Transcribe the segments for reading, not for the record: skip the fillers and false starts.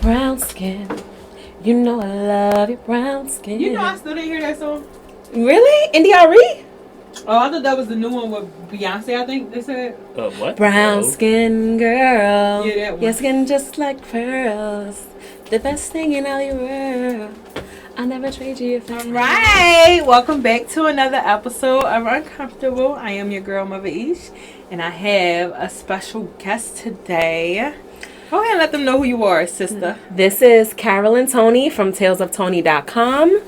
brown skin. You know I love your brown skin. You know I still didn't hear that song. Really? NDRE? Oh, I thought that was the new one with Beyonce, I think they said. What? Brown skin girl. Yeah, that one. Your skin just like pearls. The best thing in all your world. I'll never trade you your All right. Welcome back to another episode of Uncomfortable. I am your girl, Mother Ish. And I have a special guest today. Go ahead and let them know who you are, sister. This is CAROLYN TONEY from TalesOfTony.com.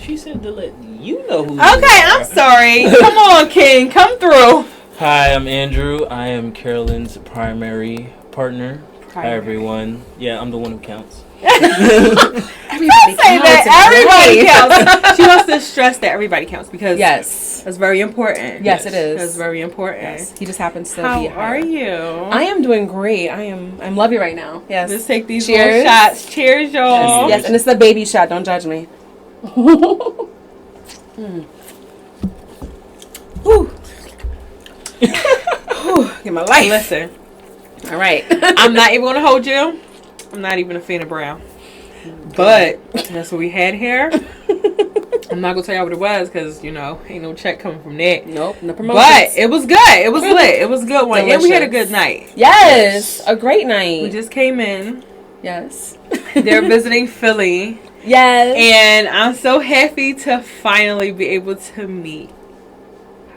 She said to let you know who. Okay, I'm sorry. Come on, King. Come through. Hi, I'm Andrew. I am Carolyn's primary partner. Hi, everyone. Yeah, I'm the one who counts. Everybody Say counts. that. Everybody counts. She wants to stress that everybody counts because Yes. that's very important. Yes, it is. That's very important. Yes. He just happens to How be are you? I am doing great. I'm lovely right now. Yes. Let's take these Cheers. little shots. Cheers, y'all. Yes, and it's the baby shot. Don't judge me. Whew. Get my life. Listen, All right. I'm not even going to hold you. I'm not even a fan of brown. But that's what we had here. I'm not going to tell y'all what it was because, you know, ain't no check coming from that. Nope, no promotions. But it was good. It was lit. It was a good one. And we had a good night. Yes, a great night. We just came in. Yes. They're visiting Philly. Yes. And I'm so happy to finally be able to meet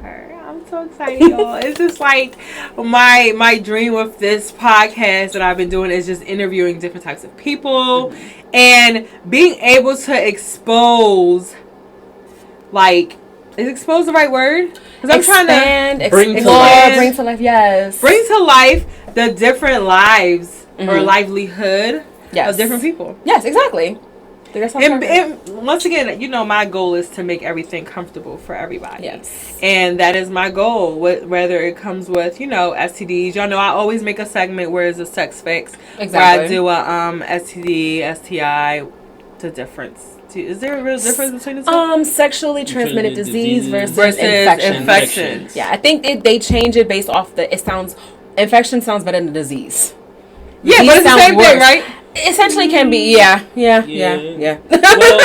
her. I'm so excited, y'all. It's just like my dream with this podcast that I've been doing is just interviewing different types of people and being able to expose, like, is expose the right word? Because I'm trying to bring to explore, life. bring to life. Yes. bring to life the different lives or livelihood Yes. of different people. Yes, exactly. That's how And once again, you know, my goal is to make everything comfortable for everybody. Yes. And that is my goal, whether it comes with, you know, STDs. Y'all know I always make a segment where it's a sex fix. Exactly. Where I do a STD, STI, the difference. Is there a real difference between the two? Sexually transmitted disease versus infections. infection. Yeah, I think they change it based off infection sounds better than disease. Yeah, Disease but it's the sounds same thing, worse. right? Essentially can be, yeah. Well,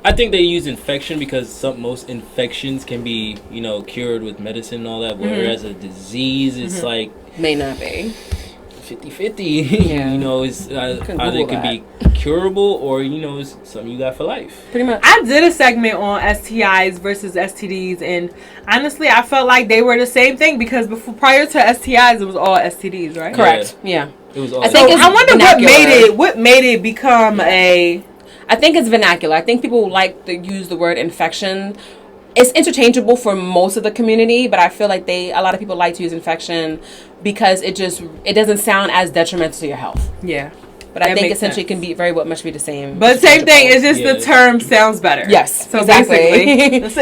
I think they use infection because most infections can be, you know, cured with medicine and all that. Whereas a disease, it's like May not be. 50-50. Yeah. You know, it's either it could be curable or, you know, it's something you got for life. Pretty much. I did a segment on STIs versus STDs, and honestly, I felt like they were the same thing because prior to STIs, it was all STDs, right? Correct. Yeah. It was all I think So it's I wonder vernacular. what made it become a. I think it's vernacular. I think people like to use the word infection. It's interchangeable for most of the community, but I feel like a lot of people like to use infection because it doesn't sound as detrimental to your health. Yeah. But I That think makes essentially sense. it can be very much be the same. But same thing, it's just Yeah. the term sounds better. Yes, So exactly. basically, Yes. the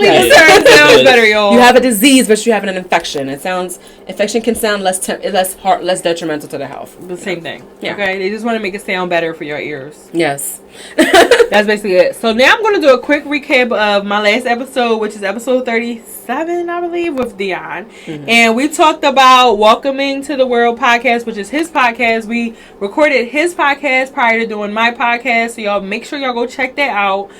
Yes. term sounds better, y'all. You have a disease, but you have an infection. Infection can sound less detrimental to the health. the same thing. Yeah. Okay, they just want to make it sound better for your ears. Yes. That's basically it. So now I'm going to do a quick recap of my last episode, which is episode 37, I believe, with Dion. And we talked about Welcoming to the World podcast, which is his podcast. We recorded his podcast prior to doing my podcast. So y'all make sure y'all go check that out.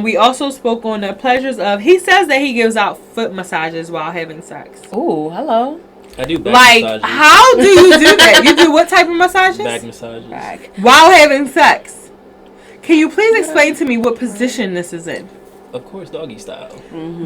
We also spoke on the pleasures of, he says that he gives out foot massages while having sex. Ooh, hello. I do back Like, massages. how do you do that? You do what type of massages? Back massages. While having sex. Can you please explain to me what position this is in? Of course, doggy style.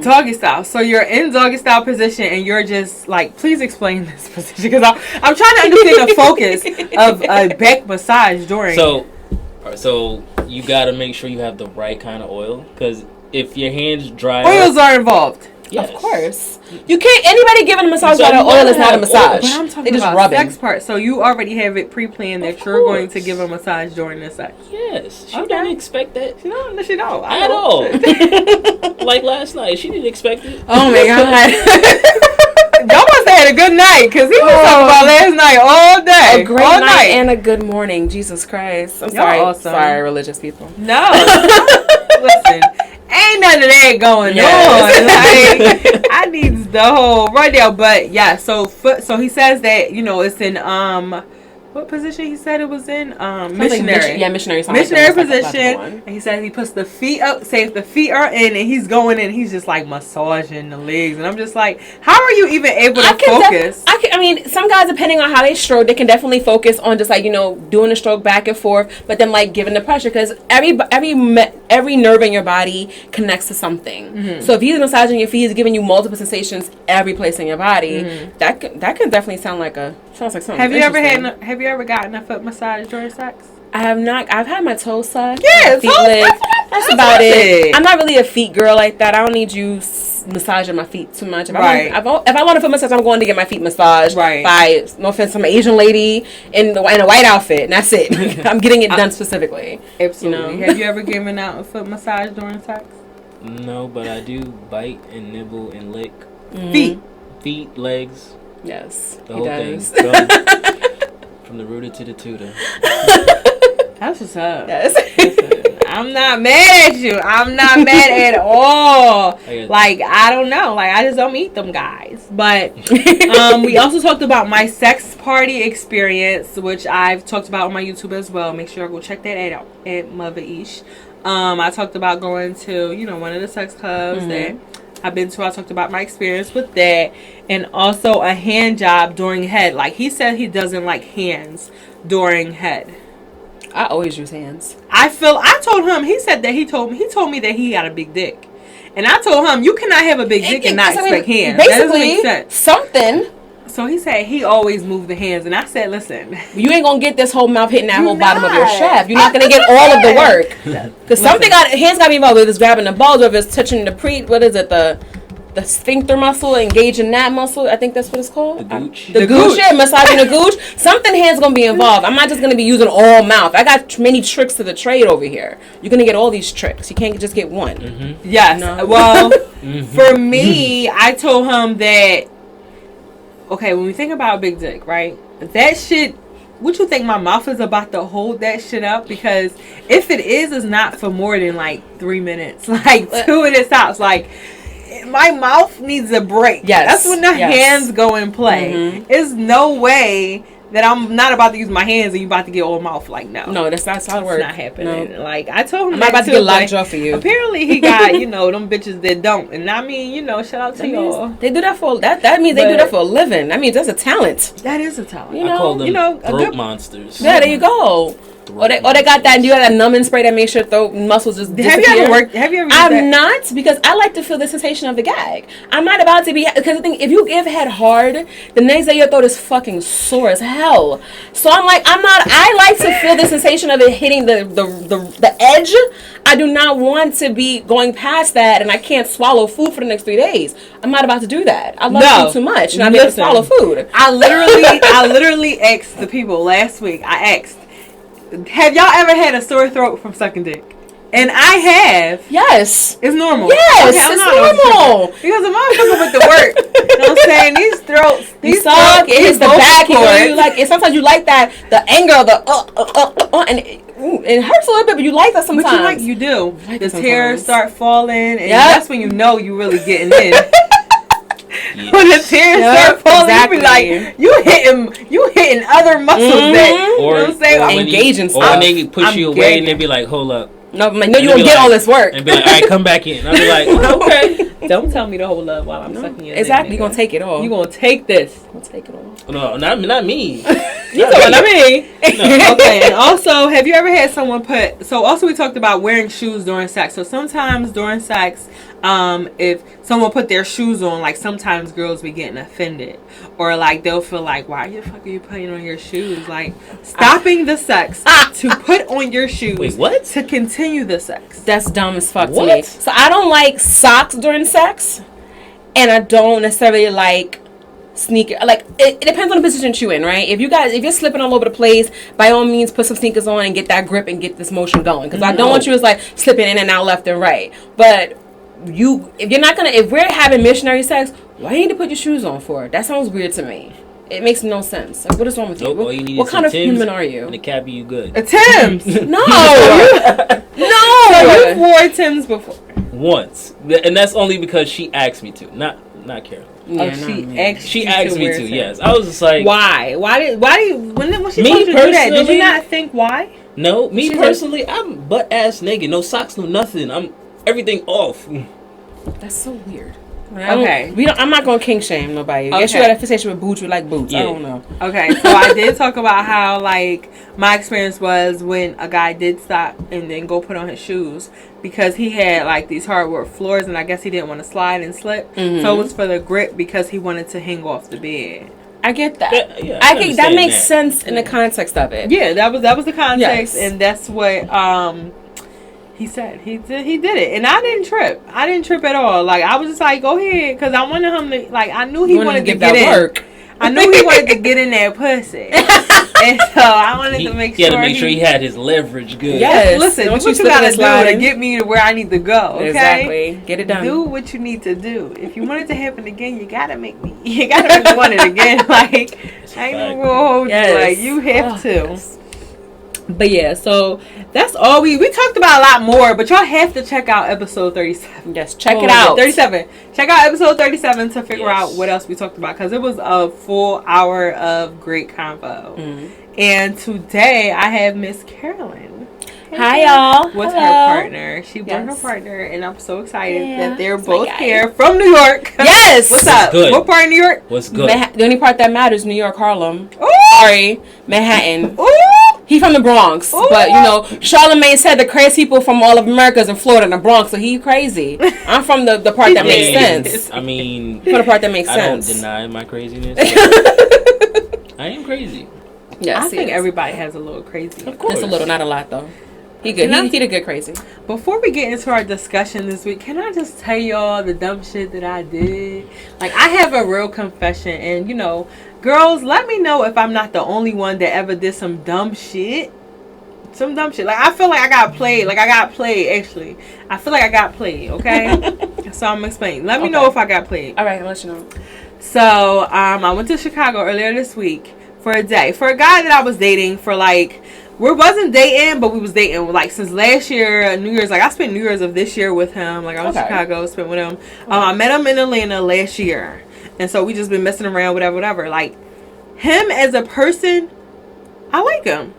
Doggy style. So you're in doggy style position and you're just like, please explain this position because I'm trying to understand the focus of a back massage during. So you gotta make sure you have the right kind of oil because if your hands dry Oils up, are involved. yes. Of course. You can't. Anybody giving a massage So without you oil gotta is not a have massage. But I'm They talking just about rubbing. sex part. So you already have it pre-planned that you're going to give a massage during the sex. Yes, she Okay. didn't expect that No, she don't. I at don't. all. Like last night, she didn't expect it. Oh my god. Y'all must have had a good night because he was talking about last night all day. A great all night and a good morning. Jesus Christ. I'm Y'all sorry. awesome. Sorry, religious people. No. Listen, ain't none of that going Yes. on. Like, I need the whole rundown. But yeah, so he says that, you know, it's in what position he said it was in? Missionary. Missionary Missionary position. And he said he puts the feet up. Say if the feet are in, and he's going in, he's just like massaging the legs, and I'm just like, how are you even able to focus? I mean, some guys, depending on how they stroke, they can definitely focus on just like, you know, doing the stroke back and forth, but then like giving the pressure, because every nerve in your body connects to something. Mm-hmm. So if he's massaging your feet, he's giving you multiple sensations every place in your body. Mm-hmm. That can definitely sound like something. Have you ever gotten a foot massage during sex? I have not. I've had my toes sucked. Yeah, feet licked. That's about it. I'm not really a feet girl like that. I don't need you massaging my feet too much. If I want a foot massage, I'm going to get my feet massaged by, no offense, some Asian lady in a white outfit, and that's it. I'm getting it done specifically. Absolutely. You know? Have you ever given out a foot massage during sex? No, but I do bite and nibble and lick. Mm-hmm. Feet, legs. Yes, the whole thing. From the rooter to the tutor. That's what's up. Yes. Listen, I'm not mad at you. I'm not mad at all. Like, I don't know. Like, I just don't meet them guys. But we also talked about my sex party experience, which I've talked about on my YouTube as well. Make sure I go check that out at Mother Ish. I talked about going to, you know, one of the sex clubs that I've been to. I talked about my experience with that, and also a hand job during head. Like, he said he doesn't like hands during head. I always use hands. I told him, he said that he told me that he got a big dick, and I told him, you cannot have a big dick and not expect hands. Basically, that doesn't make sense. Something. So he said he always moved the hands, and I said, listen, you ain't gonna get this whole mouth hitting that whole bottom of your shaft. You're not gonna get all of the work, because hands gotta be involved. Whether it's grabbing the balls, or if it's touching the sphincter muscle, engaging that muscle. I think that's what it's called. The gooch. The gooch. Yeah, massaging the gooch. Something hands gonna be involved. I'm not just gonna be using all mouth. I got many tricks to the trade over here. You're gonna get all these tricks. You can't just get one. Mm-hmm. Yes. No. Well, for me, I told him that, okay, when we think about a big dick, right? That shit, what you think my mouth is about to hold that shit up? Because if it is, it's not for more than like 3 minutes. Like 2 in it stops. Like, my mouth needs a break. Yes. That's when the hands go in play. Mm-hmm. There's no way that I'm not about to use my hands and you about to get all mouth. Like, no. No, that's not how it works. It's not happening. No. Like, I told him I'm not about to get lockjaw for you. Apparently he got, you know, them bitches that don't. And I mean, you know, shout out to y'all. They do that for, that means they do that for a living. That means that's a talent. That is a talent. I call them throat monsters. Yeah, there you go. Or they got that. Do you have that numbing spray that makes your throat muscles just disappear? Have you ever? I'm not, because I like to feel the sensation of the gag. I'm not about to be, because I think if you give head hard, the next day your throat is fucking sore as hell. So I'm like, I like to feel the sensation of it hitting the edge. I do not want to be going past that, and I can't swallow food for the next 3 days. I'm not about to do that. I love food too much, and I need to swallow food. I literally asked the people last week. I asked, have y'all ever had a sore throat from sucking dick? And I have. Yes. It's normal. Yes, it's normal. Because a motherfucker with the work. You know what I'm saying? These throats. These suck. It hits the back. Sometimes you like that, the anger of the and it hurts a little bit, but you like that sometimes. But you do. The tears start falling, and that's when you know you really getting in. Yeah. When the tears start falling, you be like, you hitting other muscles that, or, you know what I'm saying? Engaging stuff. Or when they push you away and they be like, hold up. No, you don't get all this work. And be like, all right, come back in. I'll be like, okay. Don't tell me to hold up while I'm sucking your exactly, dick, you're going to take it all. You're going to take this. I'll take it all. No, not me. You talking about me? No. Okay, and also, have you ever had someone also we talked about wearing shoes during sex. So sometimes during sex, if someone put their shoes on, like sometimes girls be getting offended, or like they'll feel like, why the fuck are you putting on your shoes? Like, stopping the sex to put on your shoes. Wait, what? To continue the sex. That's dumb as fuck to me. So I don't like socks during sex, and I don't necessarily like sneaker. Like, it depends on the position you're in, right? If you're slipping all over the place, by all means put some sneakers on and get that grip and get this motion going, because I don't want you like slipping in and out left and right. But if we're having missionary sex, why do you need to put your shoes on for? That sounds weird to me. It makes no sense. Like, what is wrong with you? What kind of human are you? And a cap you good. A Tim's. No. No. So you've wore Tim's before. Once. And that's only because she asked me to. Not not Carolyn. Yeah, she asked me to. Yes, I was just like, why do you when she me told you to do that? Did you personally- not think why? No, me personally, I'm butt ass naked, no socks, no nothing. I'm everything off. That's so weird. Okay. I'm not gonna kink shame nobody. I guess you got a fixation with boots. You like boots. Yeah. I don't know. Okay, so I did talk about how like my experience was when a guy did stop and then go put on his shoes because he had like these hardwood floors and I guess he didn't want to slide and slip. Mm-hmm. So it was for the grip because he wanted to hang off the bed. I get that. Yeah, I think that makes sense in the context of it. Yeah, that was the context, Yes. and that's what he said. He did it, and I didn't trip. I didn't trip at all. Like I was just like, go ahead, because I wanted him to. Like I knew he wanted to get that in. work. I knew he wanted to get in that pussy, and so I wanted to make sure. He had to make sure he had his leverage good. Yes. Listen, do Don't what you you slip gotta and do slide. to get me to where I need to go. Okay. Exactly. Get it done. Do what you need to do. If you want it to happen again, you gotta make me. You gotta make me want it again. Like I ain't gonna hold you. Like you have to. Yes. But yeah, so that's all we talked about a lot more, but y'all have to check out episode 37. Yes, check it out. 37. Check out episode 37 to figure Yes. out what else we talked about because it was a full hour of great convo. And today I have Miss Carolyn. Hi, y'all. With her Hello. partner. She brought her partner, and I'm so excited Yeah, that they're it's both my guy. here from New York. Yes. What's up? good? What part of New York? What's good? The only part that matters, New York, Harlem. Ooh. Sorry, Manhattan. Ooh. He from the Bronx, Ooh. but you know, Charlamagne said the crazy people from all of America's in Florida and the Bronx, so he crazy. I'm from the part that makes sense. I mean, From the part that makes I don't sense. deny my craziness. But I am crazy. Yes, I think he is. everybody has a little crazy. Of course. Just a little, not a lot though. He good. He did good crazy. Before we get into our discussion this week, can I just tell y'all the dumb shit that I did? Like, I have a real confession, and you know, girls, let me know if I'm not the only one that ever did some dumb shit. Some dumb shit. Like, I feel like I got played. Actually. I feel like I got played, okay? So I'm explaining. Let me know if I got played. All right, I'll let you know. So, I went to Chicago earlier this week for a day. For a guy that I was dating for like, we wasn't dating, but we was dating like since last year, New Year's. Like I spent New Year's of this year with him. Like I was in Chicago, spent with him. I met him in Atlanta last year, and so we just been messing around, whatever. Like him as a person, I like him,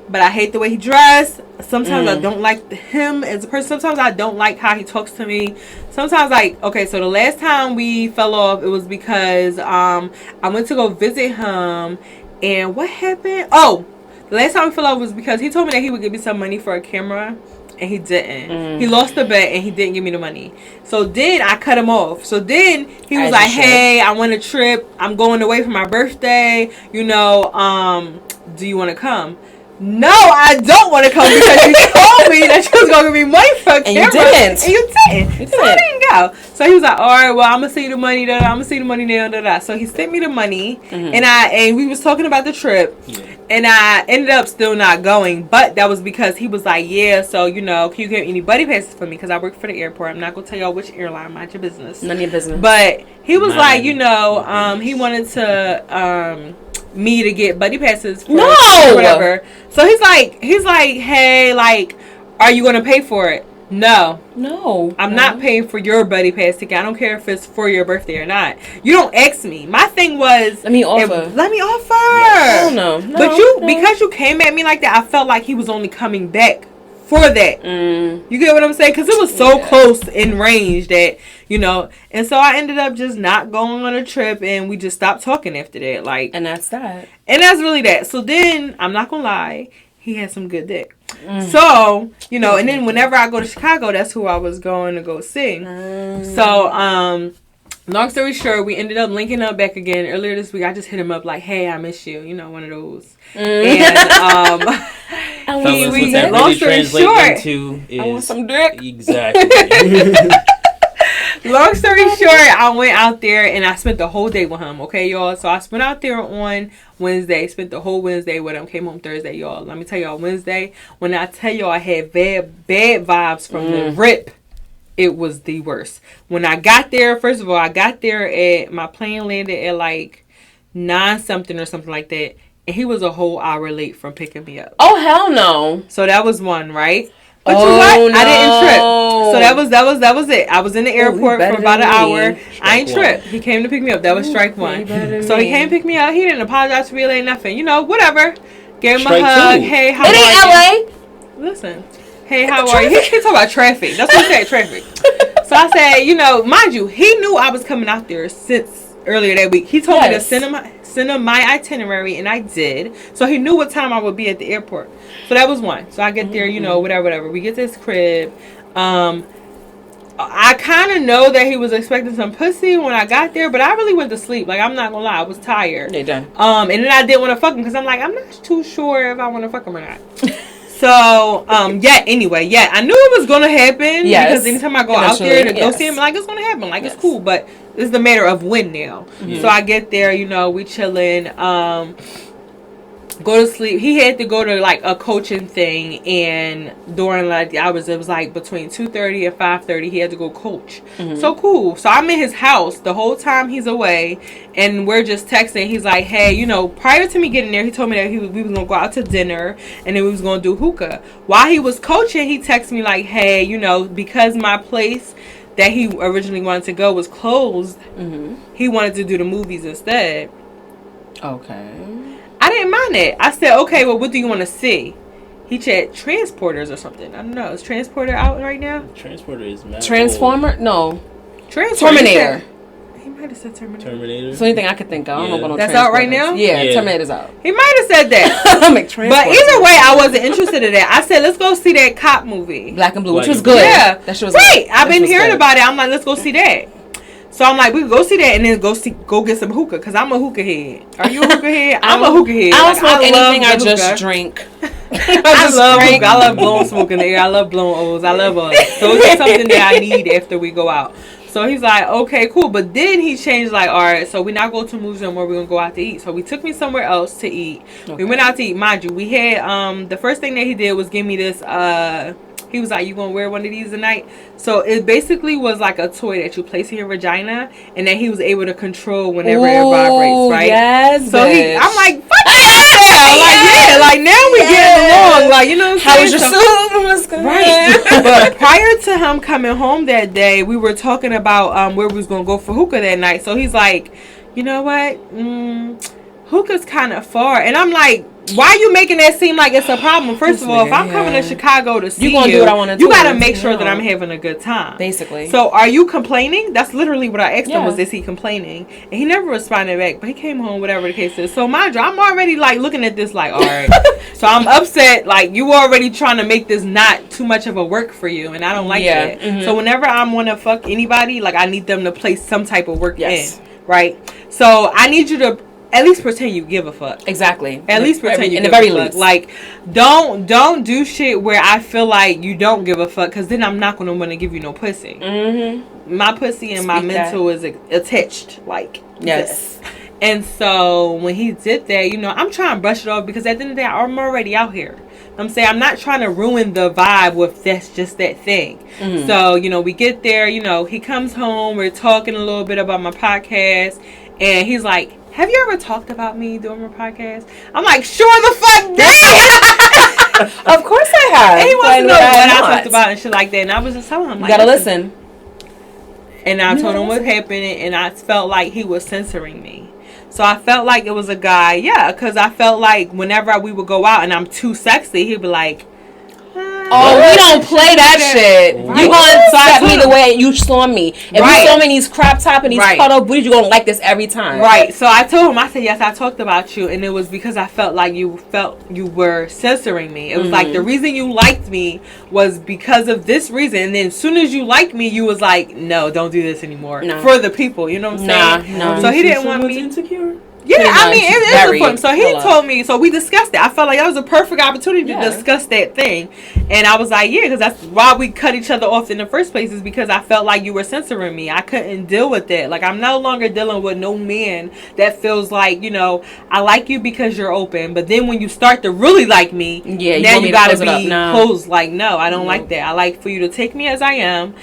but I hate the way he dressed. Sometimes I don't like him as a person. Sometimes I don't like how he talks to me. Sometimes like so the last time we fell off, it was because I went to go visit him, and what happened? Oh. The last time we fell off was because he told me that he would give me some money for a camera, and he didn't. He lost the bet, and he didn't give me the money. So then I cut him off. So then he was like, hey, I want a trip. I'm going away for my birthday. You know, do you want to come? No, I don't want to come because you told me that you was going to give me money for a camera. You didn't. And you didn't. So I didn't go. So he was like, all right, well, I'm going to see the money. I'm going to see the money now. So he sent me the money, and we was talking about the trip. Yeah. And I ended up still not going, but that was because he was like, yeah, so, you know, can you get any buddy passes for me? Because I work for the airport. I'm not going to tell y'all which airline, mind your business. None of your business. But he was like, you know, he wanted to, me to get buddy passes for whatever. So he's like, hey, like, are you going to pay for it? No. I'm not paying for your buddy pass ticket. I don't care if it's for your birthday or not. You don't ask me. My thing was, let me offer. Yes. No. But because you came at me like that, I felt like he was only coming back for that. You get what I'm saying? Because it was so close in range that, you know, and so I ended up just not going on a trip, and we just stopped talking after that. Like, and that's that. And that's really that. So then, I'm not gonna lie, he had some good dick. So, you know, and then whenever I go to Chicago, that's who I was going to go see. So, long story short, we ended up linking up back again earlier this week. I just hit him up like, hey, I miss you. You know, one of those. And, long story short, I want some dick. Exactly. Long story short, I went out there and I spent the whole day with him. Okay, y'all. So I went out there on Wednesday. Spent the whole Wednesday with him. Came home Thursday, y'all. Let me tell y'all, Wednesday, when I tell y'all I had bad vibes from the rip, it was the worst. When I got there, first of all, I got there at, my plane landed at like 9 something or something like that. And he was a whole hour late from picking me up. Oh, hell no. So that was one, right? But you what? No. I didn't trip. So that was it. I was in the airport for about an hour. I ain't tripped. He came to pick me up. That was strike one. So he came to pick me up. He didn't apologize to me, late nothing. You know, whatever. Gave him a hug. Hey, how are you? It ain't LA. Listen. Hey, how are you? He talking about traffic. That's what he said, traffic. So I said, you know, mind you, he knew I was coming out there since earlier that week. He told me to send him my itinerary, and I did. So he knew what time I would be at the airport. So that was one. So I get there, you know, whatever. We get to his crib. I kind of know that he was expecting some pussy when I got there, but I really went to sleep. Like, I'm not gonna lie, I was tired. They done. And then I didn't want to fuck him because I'm like, I'm not too sure if I want to fuck him or not. So, anyway, I knew it was gonna happen. Yes. Because anytime I go out there to go see him, like, it's gonna happen. Like, it's cool, but it's the matter of when now. Mm-hmm. So I get there, you know, we chilling. Go to sleep. He had to go to like a coaching thing, and during like the hours, it was like between 2:30 and 5:30. He had to go coach. Mm-hmm. So cool. So I'm in his house the whole time he's away, and we're just texting. He's like, "Hey, you know, prior to me getting there, he told me that we was gonna go out to dinner, and then we was gonna do hookah. While he was coaching, he texted me like, "Hey, you know, because my place that he originally wanted to go was closed, he wanted to do the movies instead." Okay. I didn't mind it. I said, okay, well, what do you want to see? He said Transporters or something. I don't know. Is Transporter out right now? Transporter is mad Transformer? old. No. Terminator. He might have said Terminator. It's the only thing I could think of. I don't know what that's out right now? Yeah, Terminator's out. He might have said that. But either way, I wasn't interested in that. I said, let's go see that cop movie. Black and Blue, which was good. Yeah. That shit was great. I've been hearing about it. I'm like, let's go see that. So I'm like, we can go see that and then go get some hookah, because I'm a hookah head. Are you a hookah head? I'm a hookah head. I don't smoke anything. I just drink. I love hookah. I love blowing smoke in the air. I love blowing O's. I love all that. So it's something that I need after we go out. So he's like, okay, cool. But then he changed, like, all right, so we not go to movies anymore. We're going to go out to eat. So we took me somewhere else to eat. Okay. We went out to eat. Mind you, we had, the first thing that he did was give me this, he was like, you gonna wear one of these tonight? So it basically was like a toy that you place in your vagina, and then he was able to control whenever it vibrates, right? Yes, so I'm like, fuck yeah! Like, like now we getting along. Like, you know what I'm saying? How was your soup? Right. But prior to him coming home that day, we were talking about where we was gonna go for hookah that night. So he's like, you know what? Hookah's kind of far. And I'm like, why are you making that seem like it's a problem? First of all, if I'm coming to Chicago to see you, do what I want to do. You gotta make sure that I'm having a good time. Basically. So are you complaining? That's literally what I asked him, was, is he complaining? And he never responded back, but he came home, whatever the case is. So mind you, I'm already like looking at this like, all right. So I'm upset, like, you already trying to make this not too much of a work for you, and I don't like that. Mm-hmm. So whenever I want to fuck anybody, like, I need them to place some type of work in, right? So I need you to at least pretend you give a fuck. Exactly. At least pretend you give a fuck. In the very least. Like, don't do shit where I feel like you don't give a fuck, because then I'm not going to want to give you no pussy. Mm-hmm. My pussy and my mental is attached. Like, this. And so when he did that, you know, I'm trying to brush it off, because at the end of the day, I'm already out here. I'm saying, I'm not trying to ruin the vibe with that's just that thing. Mm-hmm. So, you know, we get there, you know, he comes home, we're talking a little bit about my podcast, and he's like, have you ever talked about me doing my podcast? I'm like, sure the fuck did. Of course I have. And he wants to know what I talked about and shit like that. And I was just telling him, like, you gotta listen. And I told him what happened, and I felt like he was censoring me. So I felt like it was a guy, because I felt like whenever we would go out and I'm too sexy, he'd be like, oh, we don't play that shit. Right. You gonna slap me the way you saw me. If you saw me in these crop top and these cut off booties, you gonna like this every time. Right. So I told him, I said, yes, I talked about you, and it was because I felt like you were censoring me. It was like, the reason you liked me was because of this reason, and then as soon as you liked me, you was like, no, don't do this anymore. No. For the people, you know what I'm saying? No. So he didn't want me insecure. Yeah, I mean, it is important. So he told me, so we discussed it. I felt like that was a perfect opportunity to discuss that thing. And I was like, yeah, because that's why we cut each other off in the first place, is because I felt like you were censoring me. I couldn't deal with that. Like, I'm no longer dealing with no man that feels like, you know, I like you because you're open. But then when you start to really like me, now you got to be closed. Like, no, I don't like that. I like for you to take me as I am.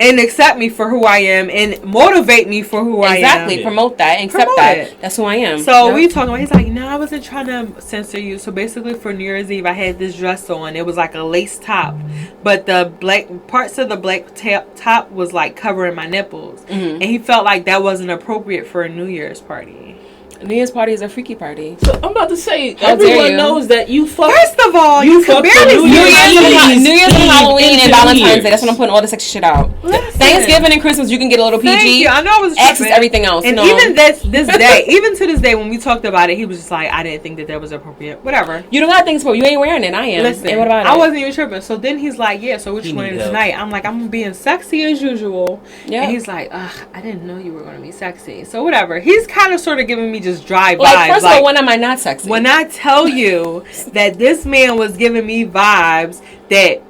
and accept me for who I am and motivate me for who I am. Exactly. Promote that and accept that. That's who I am. So we talking about, he's like, no, I wasn't trying to censor you. So basically for New Year's Eve, I had this dress on. It was like a lace top, but the black parts of the black top was like covering my nipples. And he felt like that wasn't appropriate for a New Year's party. New Year's party is a freaky party. So I'm about to say, everyone knows that you fuck. First of all, you can barely New Year's and Halloween and Valentine's Day. That's when I'm putting all the sexy shit out. Listen. Thanksgiving and Christmas, you can get a little PG. Thank you. I know I was X is everything else. And even this day, even to this day, when we talked about it, he was just like, I didn't think that was appropriate. Whatever. You don't got things for. You ain't wearing it. I am. Listen, and what about I wasn't even tripping. So then he's like, yeah, so what you wearing help. tonight? I'm like, I'm being sexy as usual. Yeah. And he's like, ugh, I didn't know you were going to be sexy. So whatever. He's kind of sort of giving me just dry vibes. First of all, when am I not sexy? When I tell you that this man was giving me vibes that,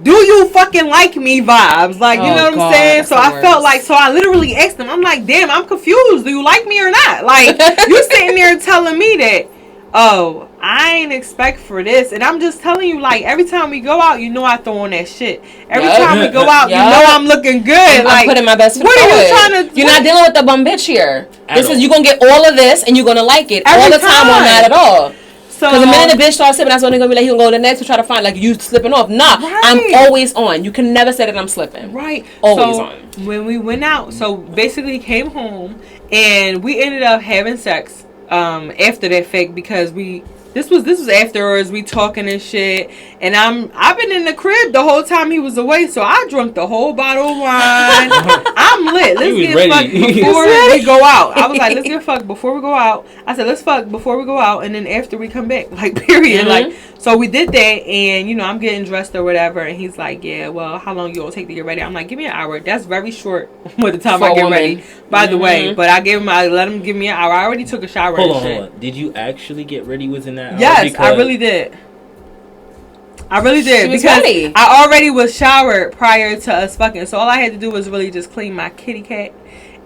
do you fucking like me vibes? Like, you know what I'm saying? So I felt like, so I literally asked him, I'm like, damn, I'm confused. Do you like me or not? Like, you sitting there telling me that, oh, I ain't expect for this. And I'm just telling you, like, every time we go out, you know I throw on that shit. Every time we go out, you know I'm looking good. I'm putting my best foot forward. What are you trying to do? You're not dealing with the bum bitch here. This is, you're going to get all of this and you're going to like it all the time or not at all. Because the minute the bitch starts slipping, that's when they're going to be like, he's going to go to the next to try to find, like, you slipping off. Nah, I'm always on. You can never say that I'm slipping. Right. Always on. When we went out, so basically came home and we ended up having sex after that fact because this was afterwards, we talking and shit, and I've been in the crib the whole time he was away, so I drank the whole bottle of wine. I'm lit. Let's get fucked before we go out. I was like, let's get fucked before we go out. I said, let's fuck before we go out, and then after we come back, like, period. Like, so we did that, and you know, I'm getting dressed or whatever, and he's like, yeah, well, how long you gonna take to get ready? I'm like, give me an hour. That's very short with the time I get ready. By the way, but I let him give me an hour. I already took a shower. Hold on. Did you actually get ready within that hour? Yes, I really did. Because ready. I already was showered prior to us fucking. So all I had to do was really just clean my kitty cat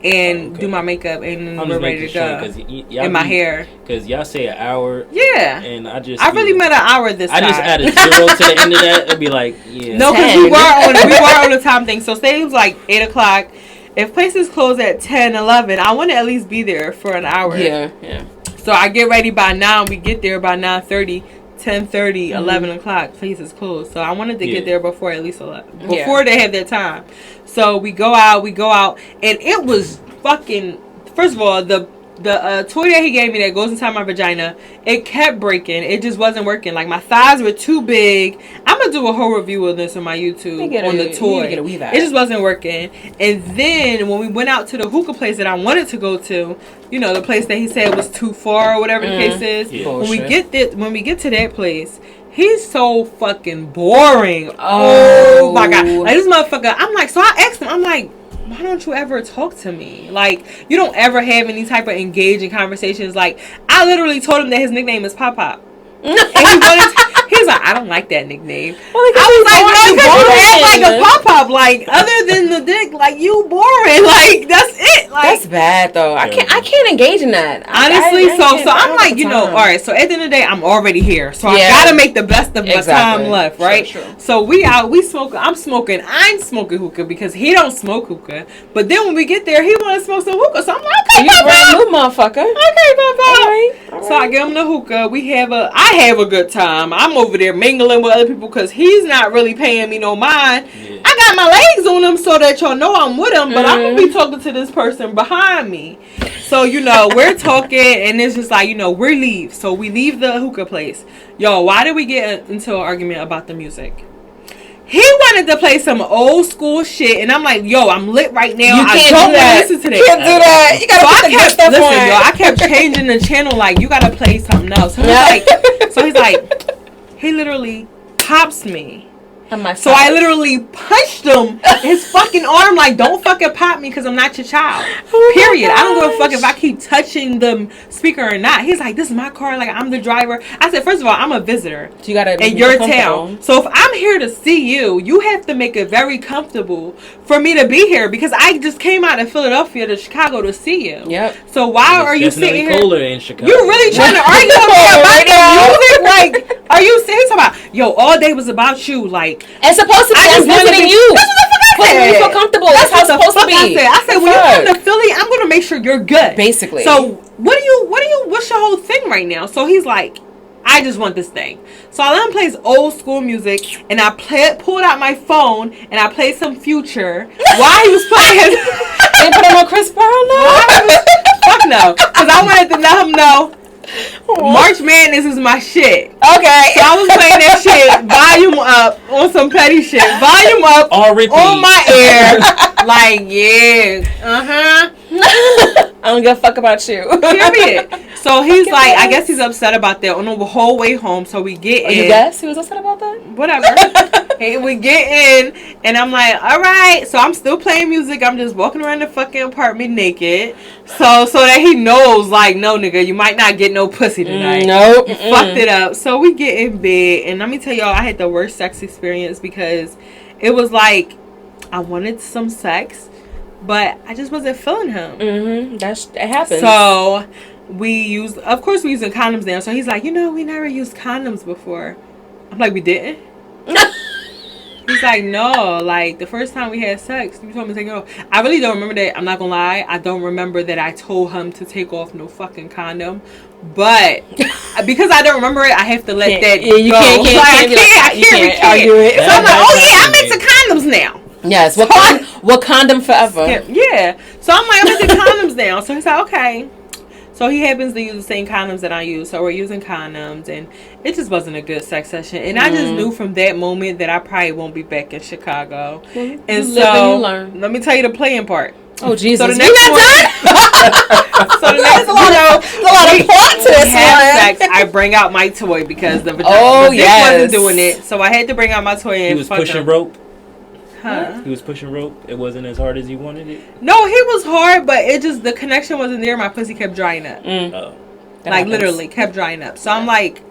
and do my makeup, and we're ready to go. And my hair. Because y'all say an hour. Yeah. And I really meant an hour this time. I just added 0 to the end of that. It'd be like, yeah. No, because we were on the time thing. So say it was like 8 o'clock. If places close at 10, 11, I want to at least be there for an hour. Yeah. So I get ready by 9. We get there by 9:30, 10:30, 11 o'clock. Places closed. So I wanted to get there before at least 11. Before they had their time. So we go out. And it was fucking... First of all, the toy that he gave me that goes inside my vagina, it kept breaking. It just wasn't working. Like, my thighs were too big. I'm going to do a whole review of this on my YouTube on the toy. It just wasn't working. And then when we went out to the hookah place that I wanted to go to, you know, the place that he said was too far or whatever the case is. Yeah. When we get to that place, he's so fucking boring. Oh my God. Like, this motherfucker, I'm like, so I asked him, I'm like, why don't you ever talk to me? Like, you don't ever have any type of engaging conversations. Like, I literally told him that his nickname is Pop Pop. And he's like, I don't like that nickname. Well, I was like, no, because you act like a pop-up. Like, other than the dick, like, you boring. Like, that's it. Like, that's bad, though. I can't engage in that. Honestly, so I'm like, you know, all right, so at the end of the day, I'm already here. So I gotta make the best of my time left, right? Sure. So we out, we smoking, I'm smoking hookah because he don't smoke hookah. But then when we get there, he want to smoke some hookah. So I'm like, okay, you brand new motherfucker. Okay, Papa. All right. So I give him the hookah. I have a good time. I'm over there mingling with other people because he's not really paying me no mind. Yeah. I got my legs on him so that y'all know I'm with him, but I'm going to be talking to this person behind me. So, you know, we're talking and it's just like, you know, we leave. So we leave the hookah place. Yo, why did we get into an argument about the music? He wanted to play some old school shit, and I'm like, yo, I'm lit right now. I don't want to listen to that. You can't do that. You gotta I kept changing the channel, like, you gotta play something else. So he's like, he literally pops me. So I literally punched him his fucking arm, like, don't fucking pop me because I'm not your child. Period. I don't give a fuck if I keep touching the speaker or not. He's like, this is my car, like, I'm the driver. I said, first of all, I'm a visitor in your town. So if I'm here to see you, you have to make it very comfortable for me to be here because I just came out of Philadelphia to Chicago to see you. Yep. So why are you sitting here? Colder in Chicago. You really trying to argue with me about the music? Like, are you serious about? Yo, all day was about you, like. It's supposed to be. I'm visiting you. That's what the fuck I supposed to make you feel comfortable. That's how it's supposed to be. I said when you come to Philly, I'm gonna make sure you're good. Basically. So what's your whole thing right now? So he's like, I just want this thing. So I let him play his old school music, and I pulled out my phone, and I played some Future while he was playing his... And put him on Chris Brown, no? Fuck no. Because I wanted to let him know March Madness is my shit. Okay. So I was playing that shit, volume up, on some petty shit. Volume up, on my ear. Like, yeah. I don't give a fuck about you. Period. So he's like, I guess he's upset about that on the whole way home. So we get in. You guess he was upset about that? Whatever. Hey, we get in, and I'm like, all right. So I'm still playing music. I'm just walking around the fucking apartment naked. So that he knows, like, no, nigga, you might not get no pussy tonight. Nope. You fucked it up. So we get in bed, and let me tell y'all, I had the worst sex experience because it was like, I wanted some sex, but I just wasn't feeling him. It happens. So we using condoms now. So he's like, we never used condoms before. I'm like, we didn't? He's like, no, like the first time we had sex, you told me to take it off. I really don't remember that. I'm not gonna lie. I don't remember that I told him to take off no fucking condom. But because I don't remember it, I have to let that go. You can't argue it. So I'm like, oh yeah, I'm into condoms now. Yes, we'll condom forever. Yeah. So I'm like, I'm into condoms now. So he's like, okay. So he happens to use the same condoms that I use. So we're using condoms, and it just wasn't a good sex session. And I just knew from that moment that I probably won't be back in Chicago. And so let me tell you the playing part. Oh Jesus! So the next there's a lot of plot to this one. Sex, I bring out my toy because the vagina wasn't doing it. So I had to bring out my toy and he was pushing rope. Huh? He was pushing rope. It wasn't as hard as you wanted it. No, he was hard, but it just the connection wasn't there. My pussy kept drying up. Like literally kept drying up. So I'm like,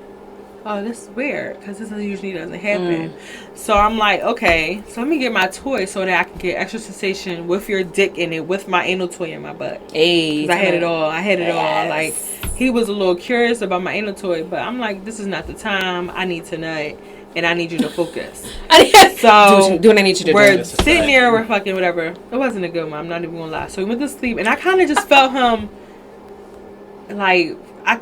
oh, this is weird because this usually doesn't happen. So I'm like, okay, so let me get my toy so that I can get extra sensation with your dick in it, with my anal toy in my butt. Hey, I had it all. Like he was a little curious about my anal toy, but I'm like, this is not the time. I need to nut. And I need you to focus. So do what I need you to do. We're sitting there, we're fucking whatever. It wasn't a good one. I'm not even gonna lie. So we went to sleep, and I kind of just felt him. Like I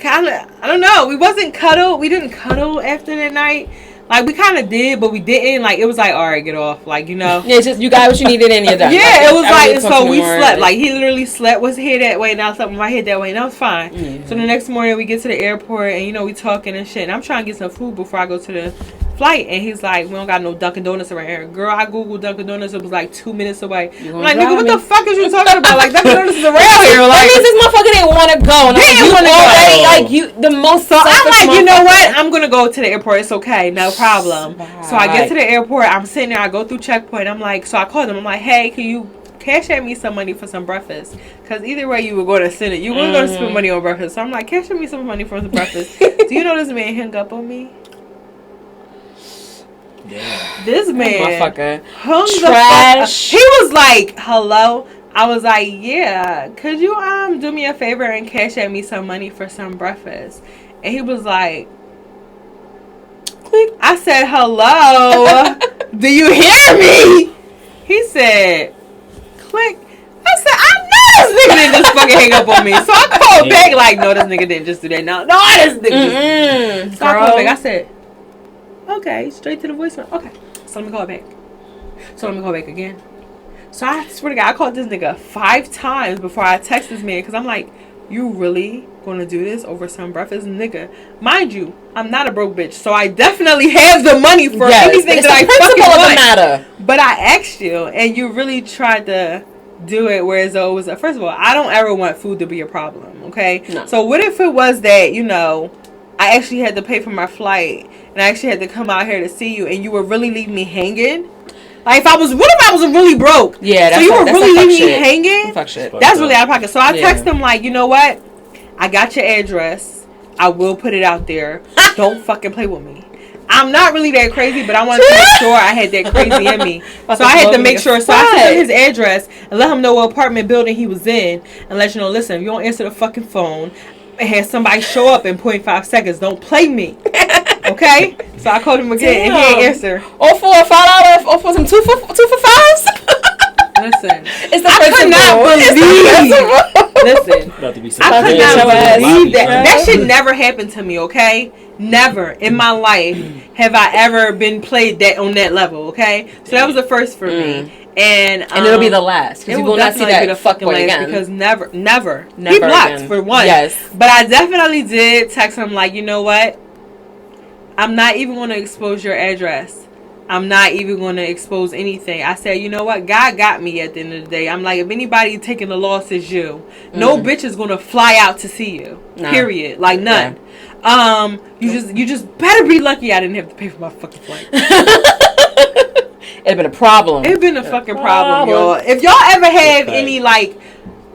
don't know. We didn't cuddle after that night. Like we kind of did, but we didn't. Like it was like, all right, get off. Like Yeah, it's just you got what you needed and you're done. Yeah, like, it was like so we slept. Like he literally slept with his head that way, and I slept with my head that way, and that was fine. So the next morning we get to the airport, and we talking and shit, and I'm trying to get some food before I go to the flight, and he's like, we don't got no Dunkin' Donuts around here. Girl, I googled Dunkin' Donuts. It was like 2 minutes away. I'm like, nigga, what the fuck is you talking about? Like Dunkin' Donuts is around here. Like that means this motherfucker didn't want to go. And didn't want to go. Like you, the most. So I'm like, you know what? I'm gonna go to the airport. It's okay, no problem. So I get to the airport. I'm sitting there. I go through checkpoint. I'm like, so I called him. I'm like, hey, can you cash at me some money for some breakfast? Because either way, you were going to send it. You were going to spend money on breakfast. So I'm like, cash at me some money for some breakfast. Do you know this man hung up on me? Yeah. This man hung the fuck up. He was like, hello. I was like, yeah, could you do me a favor and cash at me some money for some breakfast? And he was like, click. I said, hello. Do you hear me? He said, click. I said, I know this nigga didn't just fucking hang up on me. So I called back like, no, this nigga didn't just do that. No, this nigga just. So I called back. I said, okay, straight to the voicemail. Okay, so let me call back. So let me call back again. So I swear to God, I called this nigga 5 times before I text this man because I'm like, you really gonna do this over some breakfast, nigga? Mind you, I'm not a broke bitch, so I definitely have the money for anything that I fucking want. Matter. But I asked you, and you really tried to do it whereas though it was first of all, I don't ever want food to be a problem. Okay, no. So what if it was that I actually had to pay for my flight and I actually had to come out here to see you, and you were really leaving me hanging? Like, what if I was really broke? Yeah, that's so you were really leaving me hanging? Fuck shit. That's really out of pocket. So I text him like, you know what? I got your address. I will put it out there. Don't fucking play with me. I'm not really that crazy, but I wanted to make sure I had that crazy in me. So I had to make sure. So I sent him his address and let him know what apartment building he was in, and let you know, listen, if you don't answer the fucking phone, and have somebody show up in 0.5 seconds. Don't play me. Okay? So I called him again, and he ain't answer. $5 for some 2 for 5s? Listen, it's the I could not believe. Listen, About to be I could not believe that. Yeah. That shit never happened to me. Okay, never in my life have I ever been played that on that level. Okay, so that was the first for me. And it'll be the last because you will not see that the fuck boy again. Because never he blocked again. For one. Yes, but I definitely did text him like, you know what? I'm not even going to expose your address. I'm not even going to expose anything. I said, you know what? God got me at the end of the day. I'm like, if anybody taking the loss is you, no bitch is going to fly out to see you. No. Period. Like none. Yeah. You just better be lucky I didn't have to pay for my fucking flight. It'd been a problem. It'd been a fucking problem, y'all. If y'all ever have any like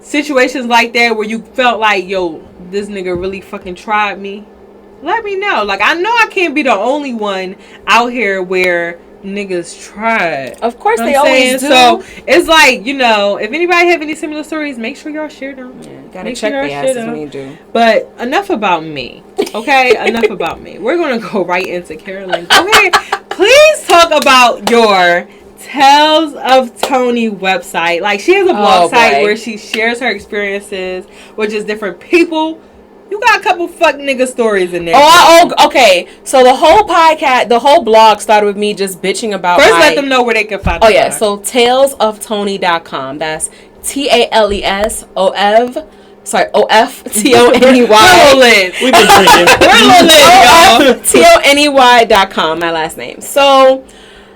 situations like that where you felt like, yo, this nigga really fucking tried me, let me know. Like, I know I can't be the only one out here where niggas tried. Of course, they always do. So it's like, you know, if anybody have any similar stories, make sure y'all share them. Yeah, gotta check the asses when you do. But enough about me, okay? Enough about me. We're gonna go right into Carolyn. Go ahead. Please talk about your Tales of Tony website. Like, she has a blog site where she shares her experiences with just different people. You got a couple fuck nigga stories in there. Okay. So the whole podcast, the whole blog started with me just bitching about let them know where they can find the blog. So talesoftony.com. That's TALESOF. Sorry, OFTONEY. We've been drinking. We're TONEY.com, my last name. So,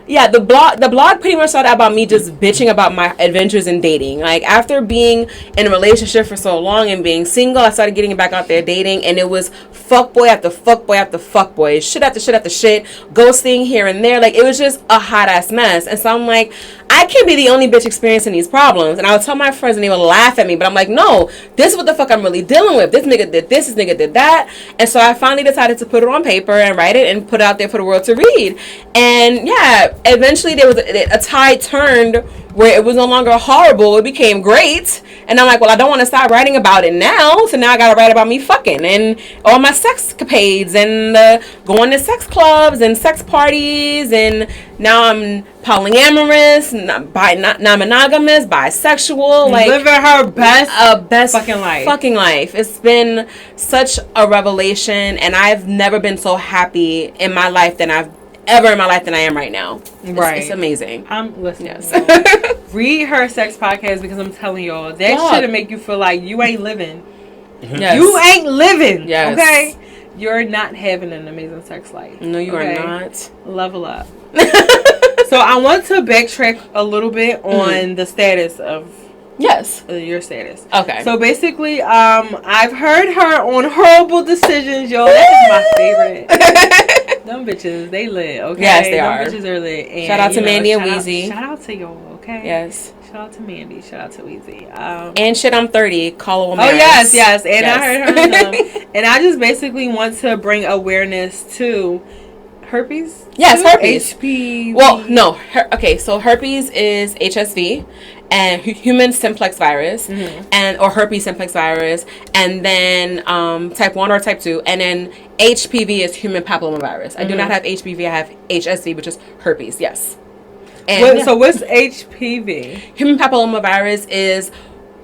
yeah, the blog pretty much started about me just bitching about my adventures in dating. Like, after being in a relationship for so long and being single, I started getting back out there dating, and it was fuckboy after fuckboy after fuckboy, shit after shit after shit, ghosting here and there. Like, it was just a hot ass mess. And so I'm like, I can't be the only bitch experiencing these problems. And I would tell my friends and they would laugh at me, but I'm like, no, this is what the fuck I'm really dealing with. This nigga did this nigga did that. And so I finally decided to put it on paper and write it and put it out there for the world to read. And yeah, eventually there was a tide turned where it was no longer horrible. It became great. And I'm like, well, I don't want to stop writing about it now. So now I got to write about me fucking and all my sexcapades and going to sex clubs and sex parties. And now I'm polyamorous, non-monogamous, bisexual. Like, living her best fucking life. It's been such a revelation. And I've never been so happy in my life than I am right now. It's amazing. I'm listening. Yes. Read her sex podcast because I'm telling y'all that shit'll make you feel like you ain't living. Yes. You ain't living. Yes. Okay? You're not having an amazing sex life. No, you are not. Level up. So I want to backtrack a little bit on the status of your status. Okay. So basically, I've heard her on Horrible Decisions, yo. That is my favorite. Them bitches, they lit, okay? Yes, they are. Them bitches are lit. And, shout out to Mandy and Weezy. Shout out to y'all, okay? Yes. Shout out to Mandy. Shout out to Weezy. And shit, I'm 30. Call a woman. Oh, yes. And I heard her. And I just basically want to bring awareness to herpes. Yes, herpes. HPV. Well, no. So herpes is HSV and human simplex virus or herpes simplex virus, and then type 1 or type 2, and then HPV is human papillomavirus. I do not have HPV. I have HSV, which is herpes. Yes. And so what's HPV? Human papillomavirus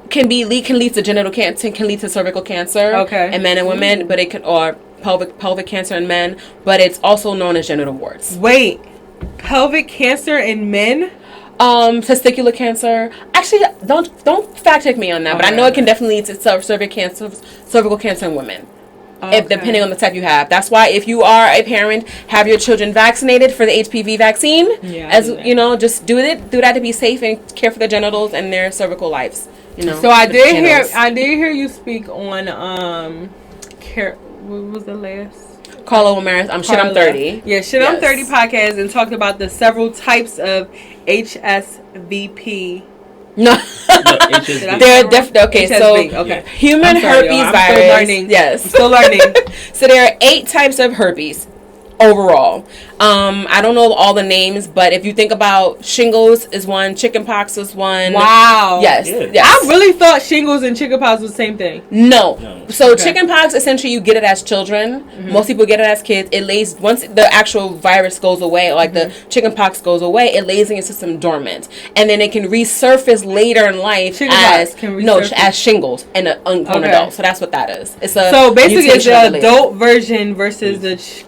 can lead to genital cancer, can lead to cervical cancer in men and women, but it can pelvic cancer in men, but it's also known as genital warts. Wait, pelvic cancer in men? Testicular cancer. Actually, don't fact check me on that, but I know it can definitely lead to cervical cancer in women. Depending on the type you have. That's why if you are a parent, have your children vaccinated for the HPV vaccine. Just do that to be safe and care for their genitals and their cervical lives. So I did hear you speak on what was the last? Carla Ramirez. Shit, I'm 30. Yeah, Shit, I'm 30 podcast, and talked about the several types of HSVP. No. They're definitely okay. HSV, so human herpes virus. Still learning. Yes, I'm still learning. So there are 8 types of herpes. overall. I don't know all the names, but if you think about shingles is one, chickenpox is one. Wow. Yes. Yeah. Yes. I really thought shingles and chickenpox was the same thing. No. So chickenpox, essentially, you get it as children. Mm-hmm. Most people get it as kids. It lays, once the actual virus goes away, or like the chickenpox goes away, it lays in your system dormant, and then it can resurface later in life as shingles in an ungrown adult. So that's what that is. It's a so basically it's the adult version versus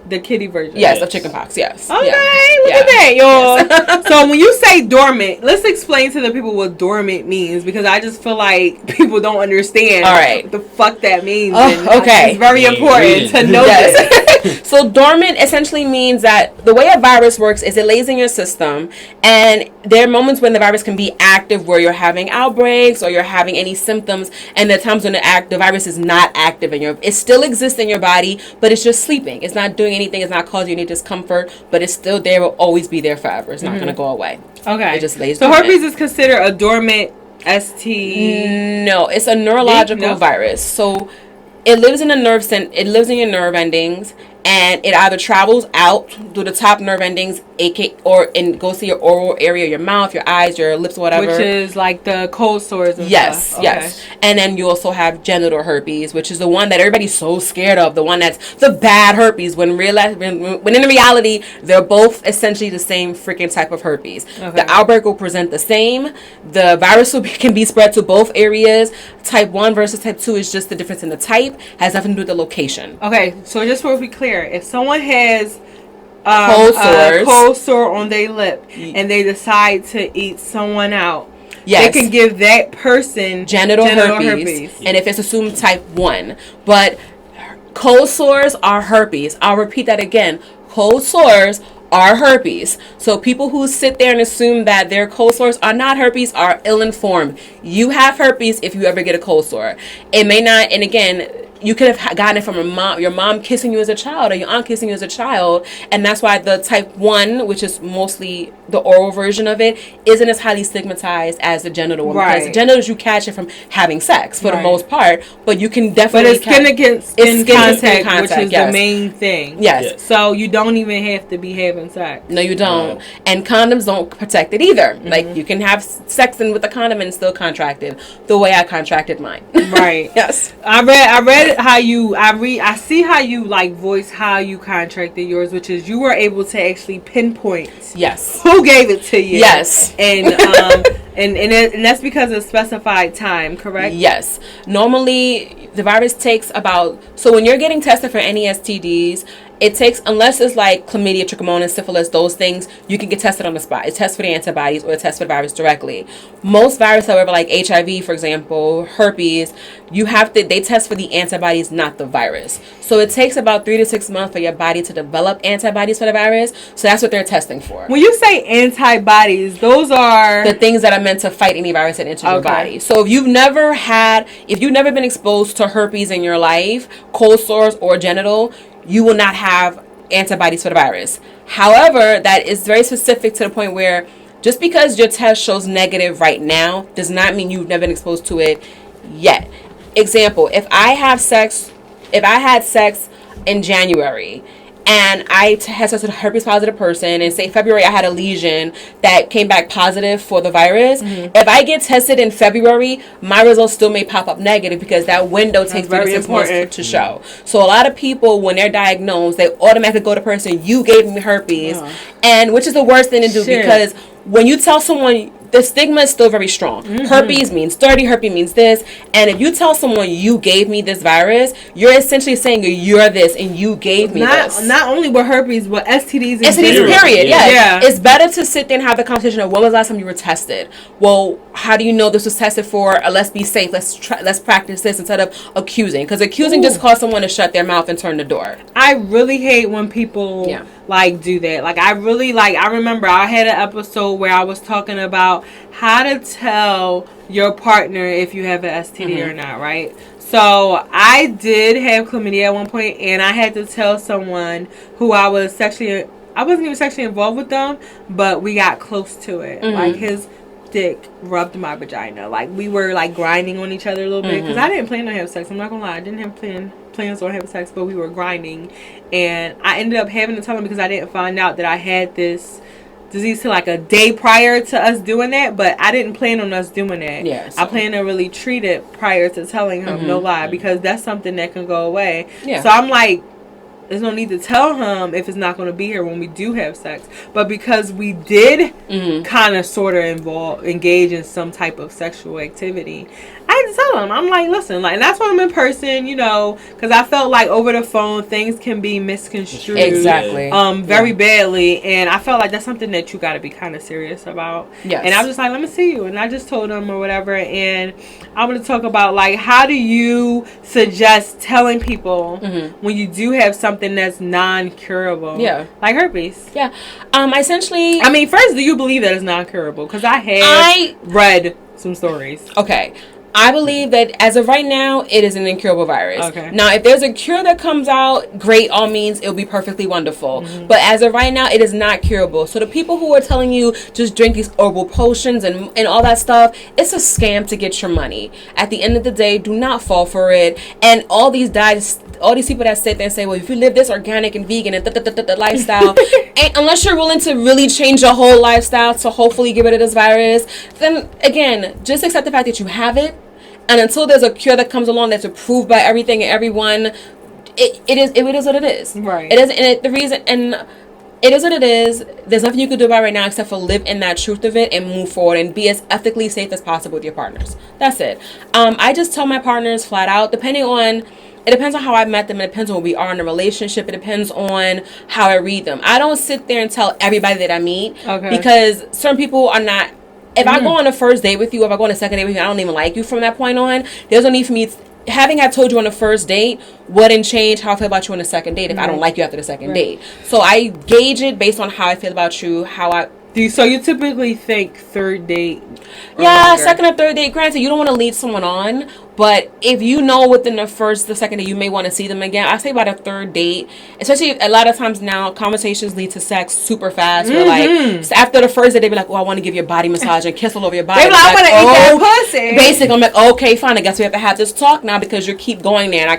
the kiddie version. Yes, of chickenpox. Yes. Okay, look at that, y'all. So when you say dormant, let's explain to the people what dormant means, because I just feel like people don't understand what the fuck that means. Okay. It's very important to know this. So dormant essentially means that the way a virus works is it lays in your system, and there are moments when the virus can be active where you're having outbreaks or you're having any symptoms, and there are times when the virus is not active in it still exists in your body, but it's just sleeping. It's not doing anything. It's not causing you any discomfort, but it's still there. Will always be there forever. It's not going to go away. Okay. It just lays dormant. Herpes is considered a dormant ST? No, it's a neurological virus. So it lives in the it lives in your nerve endings, and it either travels out through the top nerve endings, or goes to your oral area, your mouth, your eyes, your lips, whatever. Which is like the cold sores and stuff. Yes. And then you also have genital herpes, which is the one that everybody's so scared of, the one that's the bad herpes, when in reality, they're both essentially the same freaking type of herpes. Okay. The outbreak will present the same. The virus can be spread to both areas. Type 1 versus type 2 is just the difference in the type, has nothing to do with the location. Okay, so just for to be clear, if someone has cold sore on their lip and they decide to eat someone out, they can give that person genital herpes. And if it's assumed type 1. But cold sores are herpes. I'll repeat that again. Cold sores are herpes. So people who sit there and assume that their cold sores are not herpes are ill-informed. You have herpes if you ever get a cold sore. It may not, and again, you could have gotten it from your mom kissing you as a child, or your aunt kissing you as a child, and that's why the type 1, which is mostly the oral version of it, isn't as highly stigmatized as the genital one. Because the genitals, you catch it from having sex for the most part, but you can definitely skin against skin contact, which is the main thing. Yes. So you don't even have to be having sex. No, you don't. And condoms don't protect it either. Mm-hmm. Like, you can have sex with a condom and still contract it, the way I contracted mine. Right. Yes. I read how you I see how you like voice how you contracted yours, which is you were able to actually pinpoint who gave it to you, and that's because of specified time, correct? Yes. Normally the virus takes so when you're getting tested for any STDs, it takes, unless it's like chlamydia, trichomonas, syphilis, those things, you can get tested on the spot. It tests for the antibodies or it tests for the virus directly. Most viruses, however, like HIV, for example, herpes, they test for the antibodies, not the virus. So it takes about 3 to 6 months for your body to develop antibodies for the virus. So that's what they're testing for. When you say antibodies, those are the things that are meant to fight any virus that enters your body. So if you've never been exposed to herpes in your life, cold sores or genital, you will not have antibodies for the virus. However, that is very specific to the point where just because your test shows negative right now does not mean you've never been exposed to it yet. Example, if I had sex in January and I tested a herpes positive person, and say February I had a lesion that came back positive for the virus, if I get tested in February, my results still may pop up negative because that window takes 3 to 6 months to show. So a lot of people, when they're diagnosed, they automatically go to person, you gave me herpes, and which is the worst thing to do because when you tell someone, the stigma is still very strong. Herpes means dirty, herpes means this, and if you tell someone you gave me this virus, you're essentially saying you're this and you gave me this. Not only with herpes, but STDs period. Yeah. It's better to sit there and have the conversation of when was the last time you were tested. Well, how do you know this was tested for? Let's be safe. Let's practice this instead of accusing, because accusing just causes someone to shut their mouth and turn the door. I really hate when people do that. I remember I had an episode where I was talking about how to tell your partner if you have an STD or not, right? So I did have chlamydia at one point, and I had to tell someone who I wasn't even sexually involved with them, but we got close to it. Like, his dick rubbed my vagina. Like, we were like grinding on each other a little bit, because I didn't plan to have sex. I'm not gonna lie, I didn't have plan plans on having sex, but we were grinding, and I ended up having to tell him because I didn't find out that I had this disease till like a day prior to us doing that, but I didn't plan on us doing that. Yeah, so. I plan to really treat it prior to telling him, no lie, because that's something that can go away. Yeah. So I'm like, there's no need to tell him if it's not going to be here when we do have sex. But because we did kind of sort of engage in some type of sexual activity, I had to tell him. I'm like, listen, like, and that's when I'm in person, you know, because I felt like over the phone things can be misconstrued very badly, and I felt like that's something that you got to be kind of serious about. Yes. And I was just like, let me see you, and I just told him or whatever, and I'm going to talk about like, how do you suggest telling people when you do have something that's non-curable? Yeah, like herpes. Yeah. Essentially, I mean, first, do you believe that it's non-curable? Because I have read some stories. Okay. I believe that as of right now, it is an incurable virus. Okay. Now, if there's a cure that comes out, great, all means, it'll be perfectly wonderful. But as of right now, it is not curable. So the people who are telling you just drink these herbal potions and all that stuff, it's a scam to get your money. At the end of the day, do not fall for it. And all these people that sit there and say, well, if you live this organic and vegan and lifestyle, and unless you're willing to really change your whole lifestyle to hopefully get rid of this virus, then again, just accept the fact that you have it. And until there's a cure that comes along that's approved by everything and everyone, it is what it is. Right. It is, and it is what it is. There's nothing you can do about it right now except for live in that truth of it and move forward and be as ethically safe as possible with your partners. That's it. I just tell my partners flat out, it depends on how I met them. It depends on where we are in a relationship. It depends on how I read them. I don't sit there and tell everybody that I meet because certain people are not. If I go on a first date with you, if I go on a second date with you, I don't even like you from that point on, there's no need for me. Having had told you on the first date wouldn't change how I feel about you on the second date if I don't like you after the second date. So I gauge it based on how I feel about you, So you typically think third date? Yeah, second or third date. Granted, you don't want to lead someone on, but if you know within the second date you may want to see them again, I say about a third date. Especially a lot of times now, conversations lead to sex super fast. Where like so after the first date, they be like, "Oh, I want to give you a body massage and kiss all over your body." They're like, "I want to eat that pussy." Basic. I'm like, okay, fine. I guess we have to have this talk now because you keep going there, and I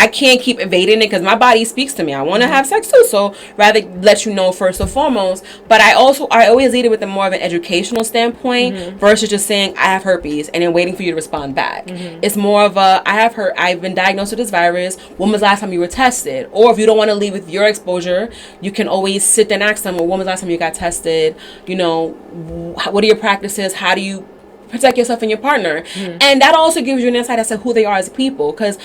can't keep evading it because my body speaks to me. I want to have sex too, so rather let you know first and foremost. But I always lead it with a more of an educational standpoint versus just saying I have herpes and then waiting for you to respond back. It's more of a I've been diagnosed with this virus. When was the last time you were tested? Or if you don't want to leave with your exposure, you can always sit there and ask them, well, when was the last time you got tested? You know, what are your practices? How do you protect yourself and your partner? And that also gives you an insight as to who they are as people, because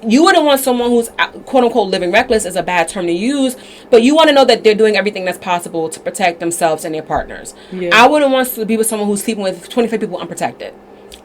you wouldn't want someone who's quote unquote living reckless is a bad term to use, but you want to know that they're doing everything that's possible to protect themselves and their partners. I wouldn't want to be with someone who's sleeping with 25 people unprotected.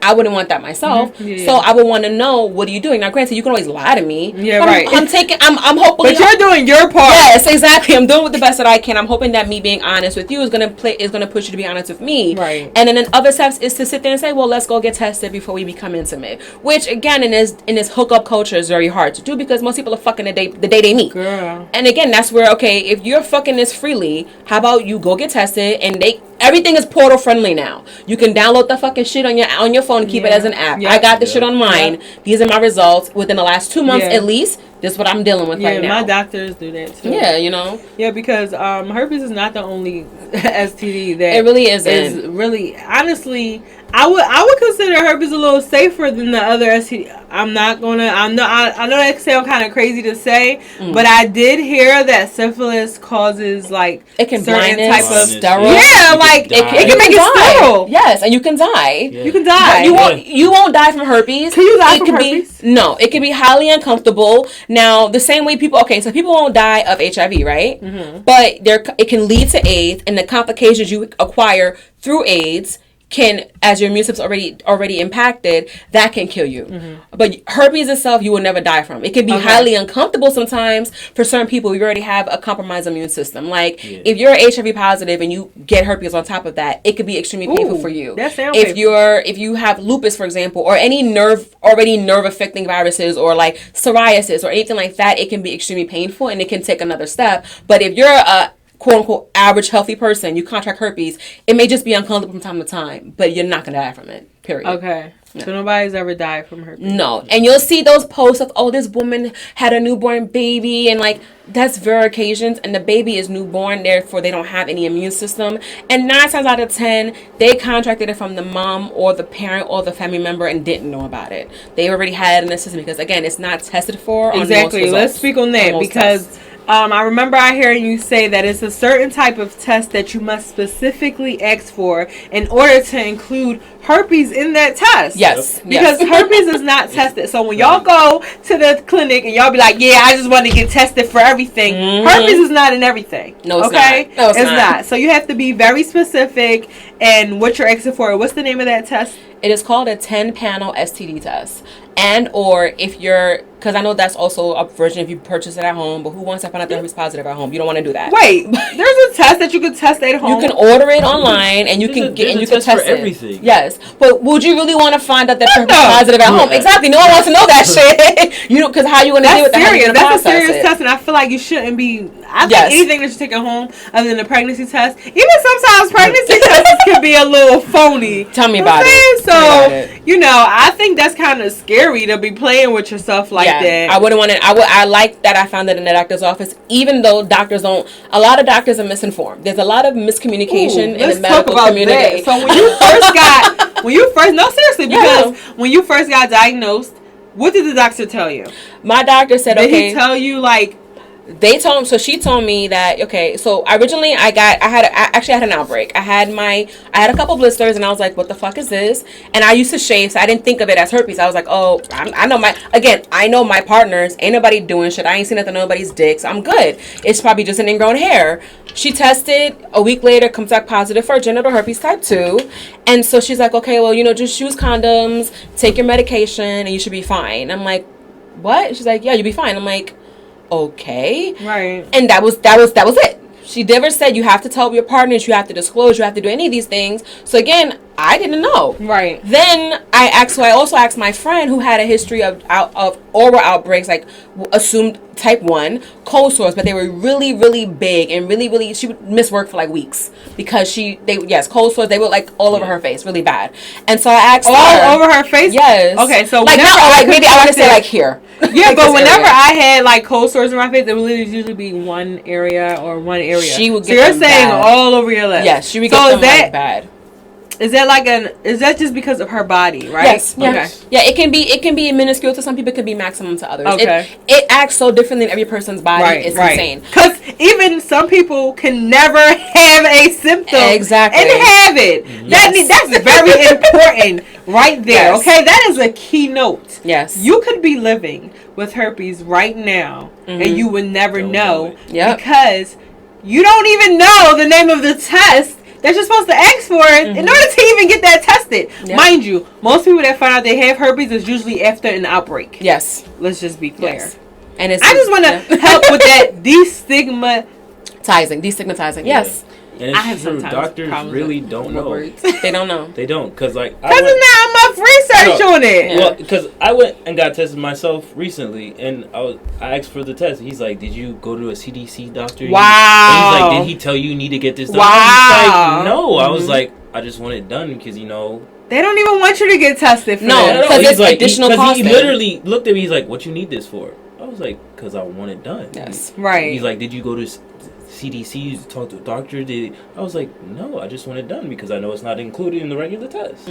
I wouldn't want that myself. So I would want to know, what are you doing? Now, granted, you can always lie to me. I'm hoping. But you're doing your part. Yes, exactly. I'm doing the best that I can. I'm hoping that me being honest with you is gonna push you to be honest with me. Right. And then in other steps is to sit there and say, well, let's go get tested before we become intimate. Which again, in this hookup culture, is very hard to do because most people are fucking the day they meet. Girl. And again, that's where if you're fucking this freely, how about you go get tested and everything is portal friendly now. You can download the fucking shit on your phone and keep it as an app. I got this shit on mine. These are my results within the last 2 months at least. This is what I'm dealing with right now. Yeah, my doctors do that too. Yeah, you know. Yeah, because herpes is not the only STD that it really isn't. Is really, honestly, I would consider herpes a little safer than the other STD. I know that sounds kind of crazy to say, but I did hear that syphilis causes like it can certain blindness, type of sterile. Yeah, like it can make it sterile. Yes, and you can die. Yeah. You can die. You won't die from herpes. Can you die from herpes? No, it can be highly uncomfortable. Now, the same way people won't die of HIV, right? But it can lead to AIDS, and the complications you acquire through AIDS can, as your immune system's already impacted, that can kill you. But herpes itself, you will never die from. It can be highly uncomfortable sometimes for certain people if you already have a compromised immune system. Like, if you're HIV positive and you get herpes on top of that, it could be extremely painful for you. That sounds if you have lupus, for example, or any nerve affecting viruses, or like psoriasis or anything like that, it can be extremely painful and it can take another step. But if you're a quote unquote average healthy person, you contract herpes, it may just be uncomfortable from time to time, but you're not gonna die from it. Period. Okay. So nobody's ever died from herpes? No. And you'll see those posts of, oh, this woman had a newborn baby, and like, that's rare occasions, and the baby is newborn, therefore they don't have any immune system. And 9 times out of 10, they contracted it from the mom or the parent or the family member and didn't know about it. They already had it in the system because, again, it's not tested for. Exactly. Let's speak on that because I remember I hearing you say that it's a certain type of test that you must specifically ask for in order to include herpes in that test. Yes. Because herpes is not tested. So when y'all go to the clinic and y'all be like, yeah, I just want to get tested for everything. Herpes is not in everything. No, it's okay? not. No, it's not. So you have to be very specific and what you're asking for. What's the name of that test? It is called a 10-panel STD test. And or if you're, because I know that's also a version if you purchase it at home, but who wants to find out that who's positive at home? You don't want to do that. Wait, there's a test that you can test at home. You can order it online and you can test for it. everything. Yes, but would you really want to find out that you're positive at home? Exactly. No one wants to know that shit. You know, because how you going to deal with that? Serious. That's a serious test, and I feel like you shouldn't be. I think anything that you take at home other than a pregnancy test, even sometimes pregnancy tests can be a little phony. Tell me about it. So you know, I think that's kind of scary to be playing with yourself like that. I wouldn't want to. I like that I found it in the doctor's office, even though doctors don't. A lot of doctors are misinformed. There's a lot of miscommunication in the medical community. That. So when you first got, no, seriously, because when you first got diagnosed, what did the doctor tell you? My doctor said, did he tell you like? They told him, so she told me that, okay, so originally I had an outbreak. I had a couple blisters and I was like, what the fuck is this? And I used to shave, so I didn't think of it as herpes. I was like, oh, I know my partners, ain't nobody doing shit. I ain't seen nothing on nobody's dicks. I'm good. It's probably just an ingrown hair. She tested, a week later, comes back positive for genital herpes type 2. And so she's like, okay, well, just use condoms, take your medication, and you should be fine. I'm like, what? She's like, yeah, you'll be fine. I'm like, okay, right. And that was it. She never said you have to tell your partners, you have to disclose, you have to do any of these things. So again, I didn't know. Right. Then I also asked my friend who had a history of oral outbreaks, like assumed type 1 cold sores, but they were really, really big and really, she would miss work for like weeks because cold sores, they were like all over her face, really bad. And so I asked all over her face. Yes. Okay, so like not like maybe I want to say like here. Yeah, like but whenever I had like cold sores in my face, it would usually be one area. She would get. So you're saying bad. All over your lips. Yes, she would get them like bad. Is that just because of her body, right? Yes. Yeah. Okay. Yeah, it can be minuscule to some people, it can be maximum to others. Okay. It acts so differently in every person's body. Right, it's insane. Because even some people can never have a symptom. Exactly. And have it. Yes. That's very important right there. Yes. Okay? That is a key note. Yes. You could be living with herpes right now and you would never know because you don't even know the name of the test that you're supposed to ask for in order to even get that tested. Yep. Mind you, most people that find out they have herpes is usually after an outbreak. Yes. Let's just be clear. Yes. And I just want to help with that destigmatizing. Yes. And it's true. Doctors really don't know. They don't know. They don't, because like because now I'm up research on it. Yeah. Well, because I went and got tested myself recently, and I asked for the test. He's like, "Did you go to a CDC doctor?" Wow. And he's like, "Did he tell you need to get this done?" Wow. I was like, "No." I was like, "I just want it done because they don't even want you to get tested for that. No, because it's like additional cost. He literally looked at me. He's like, "What you need this for?" I was like, "Because I want it done." Yes. Right. He's like, "Did you go to CDC to talk to a doctor?" I was like, "No, I just want it done because I know it's not included in the regular test."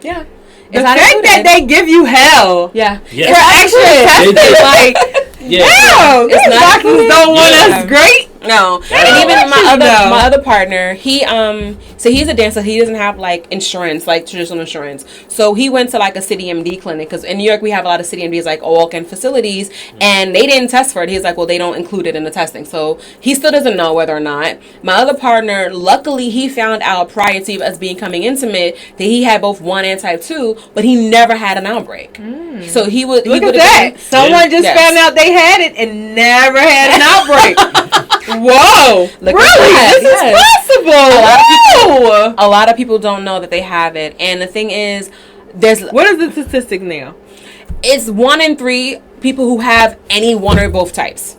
Yeah. The fact that they give you hell. Yeah. For actually testing, like, damn, these doctors don't want us great. No, and even my other partner, so he's a dancer. He doesn't have like insurance, like traditional insurance. So he went to like a City MD clinic because in New York we have a lot of City MDs, like walk-in facilities, and they didn't test for it. He's like, well, they don't include it in the testing, so he still doesn't know whether or not. My other partner, luckily, he found out prior to us becoming intimate that he had both 1 and type 2, but he never had an outbreak. So he would look at that. Someone just found out they had it and never had an outbreak. Whoa! Really? This is possible. A lot of people don't know that they have it, and the thing is, what is the statistic now? It's 1 in 3 people who have any one or both types.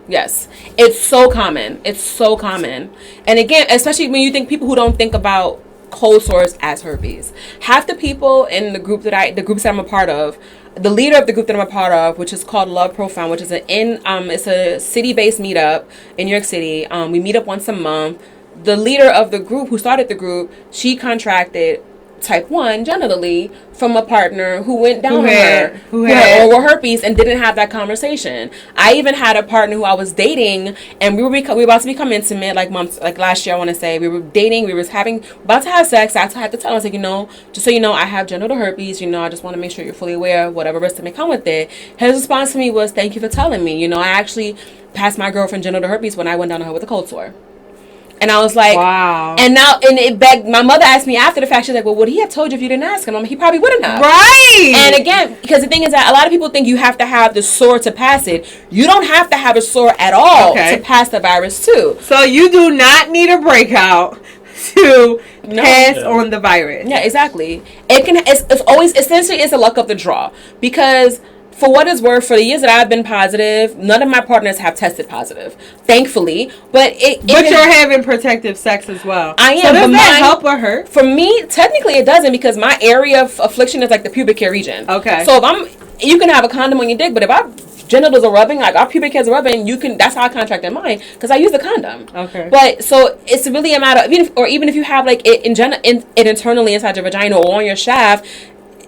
Yes, it's so common. And again, especially when you think people who don't think about cold sores as herpes. Half the people in the groups that I'm a part of, the leader of the group that I'm a part of, which is called Love Profound, which is it's a city-based meetup in New York City. We meet up once a month. The leader of the group, who started the group, she contracted type 1 genitally from a partner who went down on her, who had oral herpes and didn't have that conversation. I even had a partner who I was dating, and we were about to become intimate, like last year, I want to say. We were dating, we were about to have sex. I had to tell him, I was like, just so you know, I have genital herpes, I just want to make sure you're fully aware of whatever risk that may come with it. His response to me was, thank you for telling me. I actually passed my girlfriend genital herpes when I went down on her with a cold sore. And I was like, wow. And it begged, my mother asked me after the fact, she's like, well, would he have told you if you didn't ask him? He probably wouldn't have. Right. And again, because the thing is that a lot of people think you have to have the sore to pass it. You don't have to have a sore at all to pass the virus too. So you do not need a breakout to pass on the virus. Yeah, exactly. It's always, essentially, it's a luck of the draw. Because for what it's worth, for the years that I've been positive, none of my partners have tested positive, thankfully. But you're having protective sex as well. I am. So does that help or hurt? For me, technically, it doesn't, because my area of affliction is like the pubic hair region. Okay. So you can have a condom on your dick, but if our genitals are rubbing, like our pubic hairs are rubbing, that's how I contracted mine, because I use a condom. Okay. But so it's really a matter of, even if you have like it internally inside your vagina or on your shaft,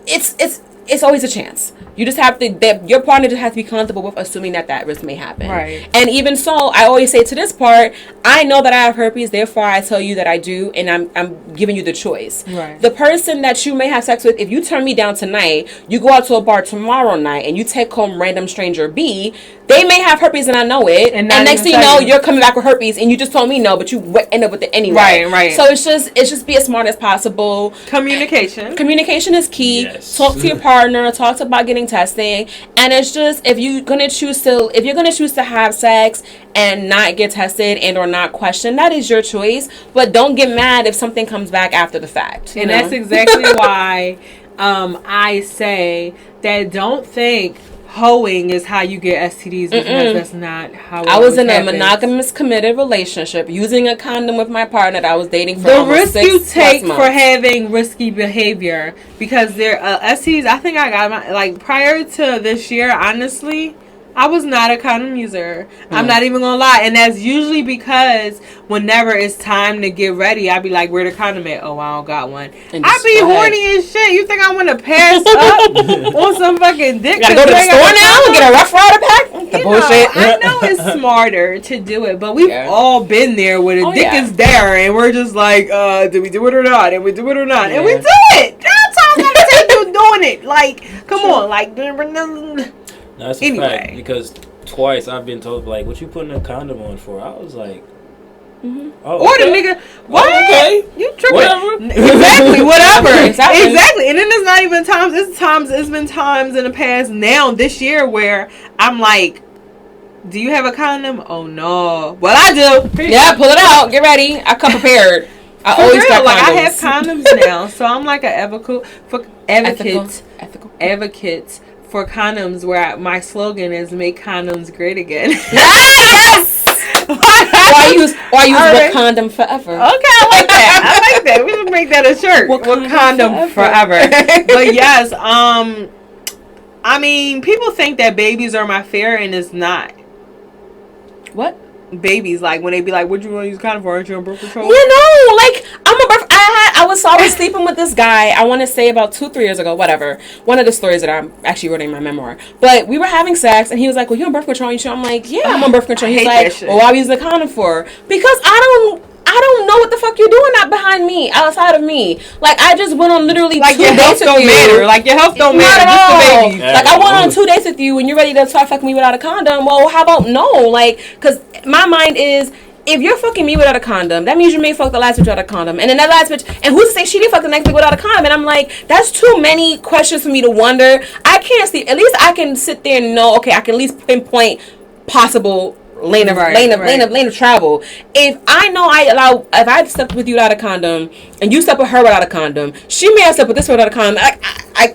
it's always a chance. You just have to, your partner just has to be comfortable with assuming that risk may happen. Right. And even so, I always say to this part, I know that I have herpes, therefore I tell you that I do, and I'm giving you the choice. Right. The person that you may have sex with, if you turn me down tonight, you go out to a bar tomorrow night, and you take home random stranger B, they may have herpes and I know it, and next thing you know, you're coming back with herpes, and you just told me no, but you end up with it anyway. Right. So it's just be as smart as possible. Communication is key. Yes. Talk to your partner. Talk about getting testing, and it's just, if you're gonna choose to have sex and not get tested and or not question, that is your choice. But don't get mad if something comes back after the fact. And that's exactly why I say that don't think hoeing is how you get STDs, because that's not how I was in a monogamous committed relationship using a condom with my partner that I was dating for almost 6 months. The risk you take for having risky behavior, because there STDs, I think I got prior to this year, honestly, I was not a condom user. I'm not even gonna lie. And that's usually because whenever it's time to get ready, I be like, where the condom at? Oh, I don't got one. I be horny as shit. You think I want to pass up on some fucking dick? You gotta go to the store now and get a Rough Rider pack? The bullshit. I know it's smarter to do it, but we've all been there where the dick is there and we're just like, did we do it or not? And we do it or not? And we do it. That's how I'm gonna take you doing it. Like, come on. Like, no, that's a fact, because twice I've been told, like, what you putting a condom on for? I was like, or the nigga, what? Oh, okay. You tripping. Whatever. Exactly, whatever. Exactly. And then it's not even times, it's been times in the past now, this year, where I'm like, do you have a condom? Oh, no. Well, I do. Yeah, pull it out. Get ready. I come prepared. I always got condoms. I have condoms now, so I'm like an advocate for condoms, where my slogan is "Make condoms great again." Yes. Or use witCONDOMSforeva. Okay, I like that. We should make that a shirt. witCONDOMSforeva. But yes, I mean, people think that babies are my fear, and it's not. What? Babies, like when they be like, "What you want to use condom for? Aren't you on birth control?" Like I was always sleeping with this guy. I want to say about 2-3 years ago, whatever. One of the stories that I'm actually writing in my memoir. But we were having sex, and he was like, "Well, you on birth control?" And I'm like, "Yeah, I'm on birth control." He's like, "Well, why are we using a condom for?" Because I don't know what the fuck you're doing out behind me, outside of me. Like, I just went on literally 2 dates with you. Like, your health don't matter. Like, your health don't matter. Not at all. Just the Like, I went on 2 dates with you, and you're ready to start fucking me without a condom. Well, how about no? Like, because my mind is, if you're fucking me without a condom, that means you may fuck the last bitch without a condom. And then that last bitch, and who's to say she didn't fuck the next bitch without a condom? And I'm like, that's too many questions for me to wonder. I can't see, at least I can sit there and know, okay, I can at least pinpoint possible lane of travel. If I know if I slept with you without a condom and you slept with her without a condom, she may have slept with this without a condom. I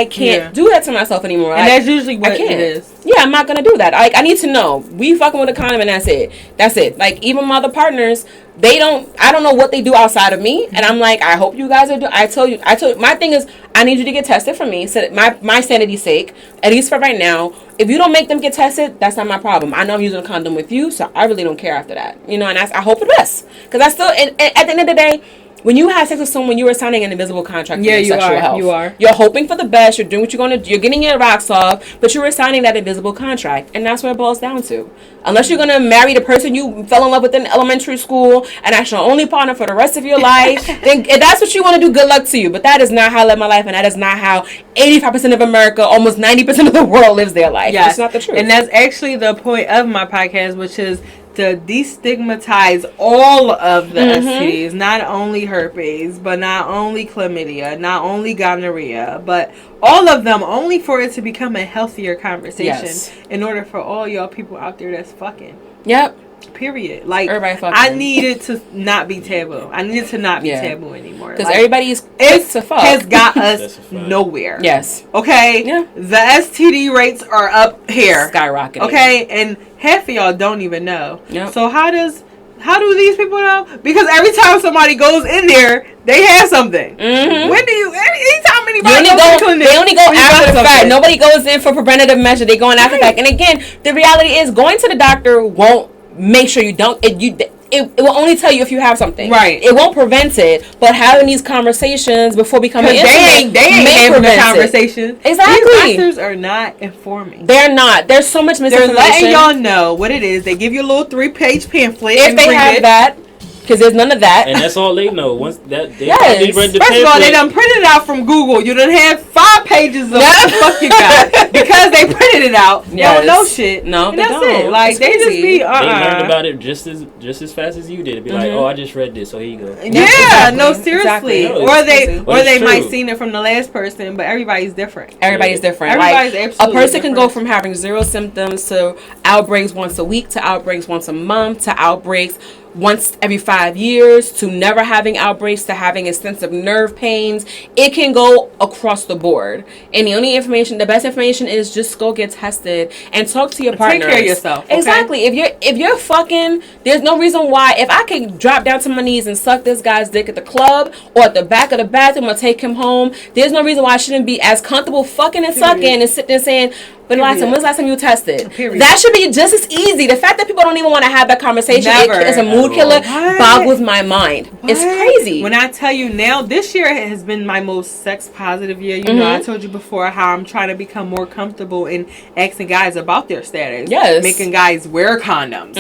can't do that to myself anymore. And that's usually what it is. Yeah, I'm not gonna do that. Like, I need to know. We fucking with a condom and that's it. That's it. Like, even my other partners, I don't know what they do outside of me. And I'm like, I hope you guys are I told you, my thing is, I need you to get tested for me. So my sanity's sake, at least for right now. If you don't make them get tested, that's not my problem. I know I'm using a condom with you, so I really don't care after that. You know, and I hope the best. Because I still, and at the end of the day, when you have sex with someone, you are signing an invisible contract for your sexual health. You are. You're hoping for the best. You're doing what you're going to do. You're getting your rocks off, but you are signing that invisible contract. And that's what it boils down to. Unless you're going to marry the person you fell in love with in elementary school, and that's your only partner for the rest of your life, then if that's what you want to do, good luck to you. But that is not how I live my life, and that is not how 85% of America, almost 90% of the world lives their life. Yes. It's not the truth. And that's actually the point of my podcast, which is to destigmatize all of the STDs, not only herpes, but not only chlamydia, not only gonorrhea, but all of them, only for it to become a healthier conversation in order for all y'all people out there that's fucking. Yep. Period. Like, everybody fucking. I need it to not be taboo. I need it to not be taboo anymore. Because like, everybody's quick to fuck. Has got us nowhere. Yes. Okay? Yeah. The STD rates are up here. Skyrocketing. Okay? And half of y'all don't even know. Yep. So how do these people know? Because every time somebody goes in there, they have something. Mm-hmm. When do you? Anytime anybody they only go after the fact. Nobody goes in for preventative measure. They go in after the fact. And again, the reality is, going to the doctor won't make sure you don't. It will only tell you if you have something. Right. It won't prevent it. But having these conversations before becoming intimate, they ain't having the conversation. Exactly. These doctors are not informing. They're not. There's so much misinformation. They're letting y'all know what it is. They give you a little 3-page pamphlet. If they have that. Because there's none of that. And that's all they know. Once that they read the First of all, they done printed it out from Google. You done had 5 pages of what the fuck you got. Because they printed it out. They don't know shit. No, and they that's don't. it. Like, they just be They learned about it just as fast as you did. It'd be like, oh, I just read this, so here you go. Yeah, exactly. no, seriously. Exactly. Or they might seen it from the last person, but everybody's different. Everybody's different. Everybody's like, absolutely a person can different. go from having 0 symptoms to outbreaks once a week, to outbreaks once a month, to outbreaks once every 5 years, to never having outbreaks, to having extensive nerve pains. It can go across the board. And the best information is just go get tested and talk to your partner. Take care of yourself. Okay? Exactly. If you're fucking, there's no reason why. If I could drop down to my knees and suck this guy's dick at the club or at the back of the bathroom or take him home, there's no reason why I shouldn't be as comfortable fucking and sucking and sitting there saying, but when's the last time you tested? Period. That should be just as easy. The fact that people don't even want to have that conversation is a mood killer. Boggles my mind. What? It's crazy. When I tell you now, this year has been my most sex positive year. You know, I told you before how I'm trying to become more comfortable in asking guys about their status. Yes. Making guys wear condoms.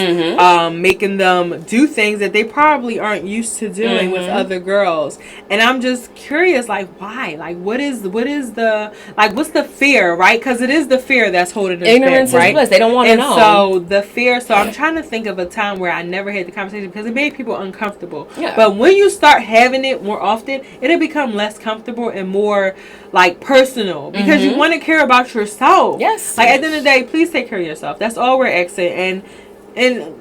Making them do things that they probably aren't used to doing with other girls. And I'm just curious, like, why? Like, what's the fear, right? Because it is the fear that's holding us ignorance back, right? is bliss. They don't want to know. So the fear. So I'm trying to think of a time where I never had the conversation because it made people uncomfortable. Yeah. But when you start having it more often, it'll become less comfortable and more like personal because you want to care about yourself. Yes. Like at the end of the day, please take care of yourself. That's all we're asking, and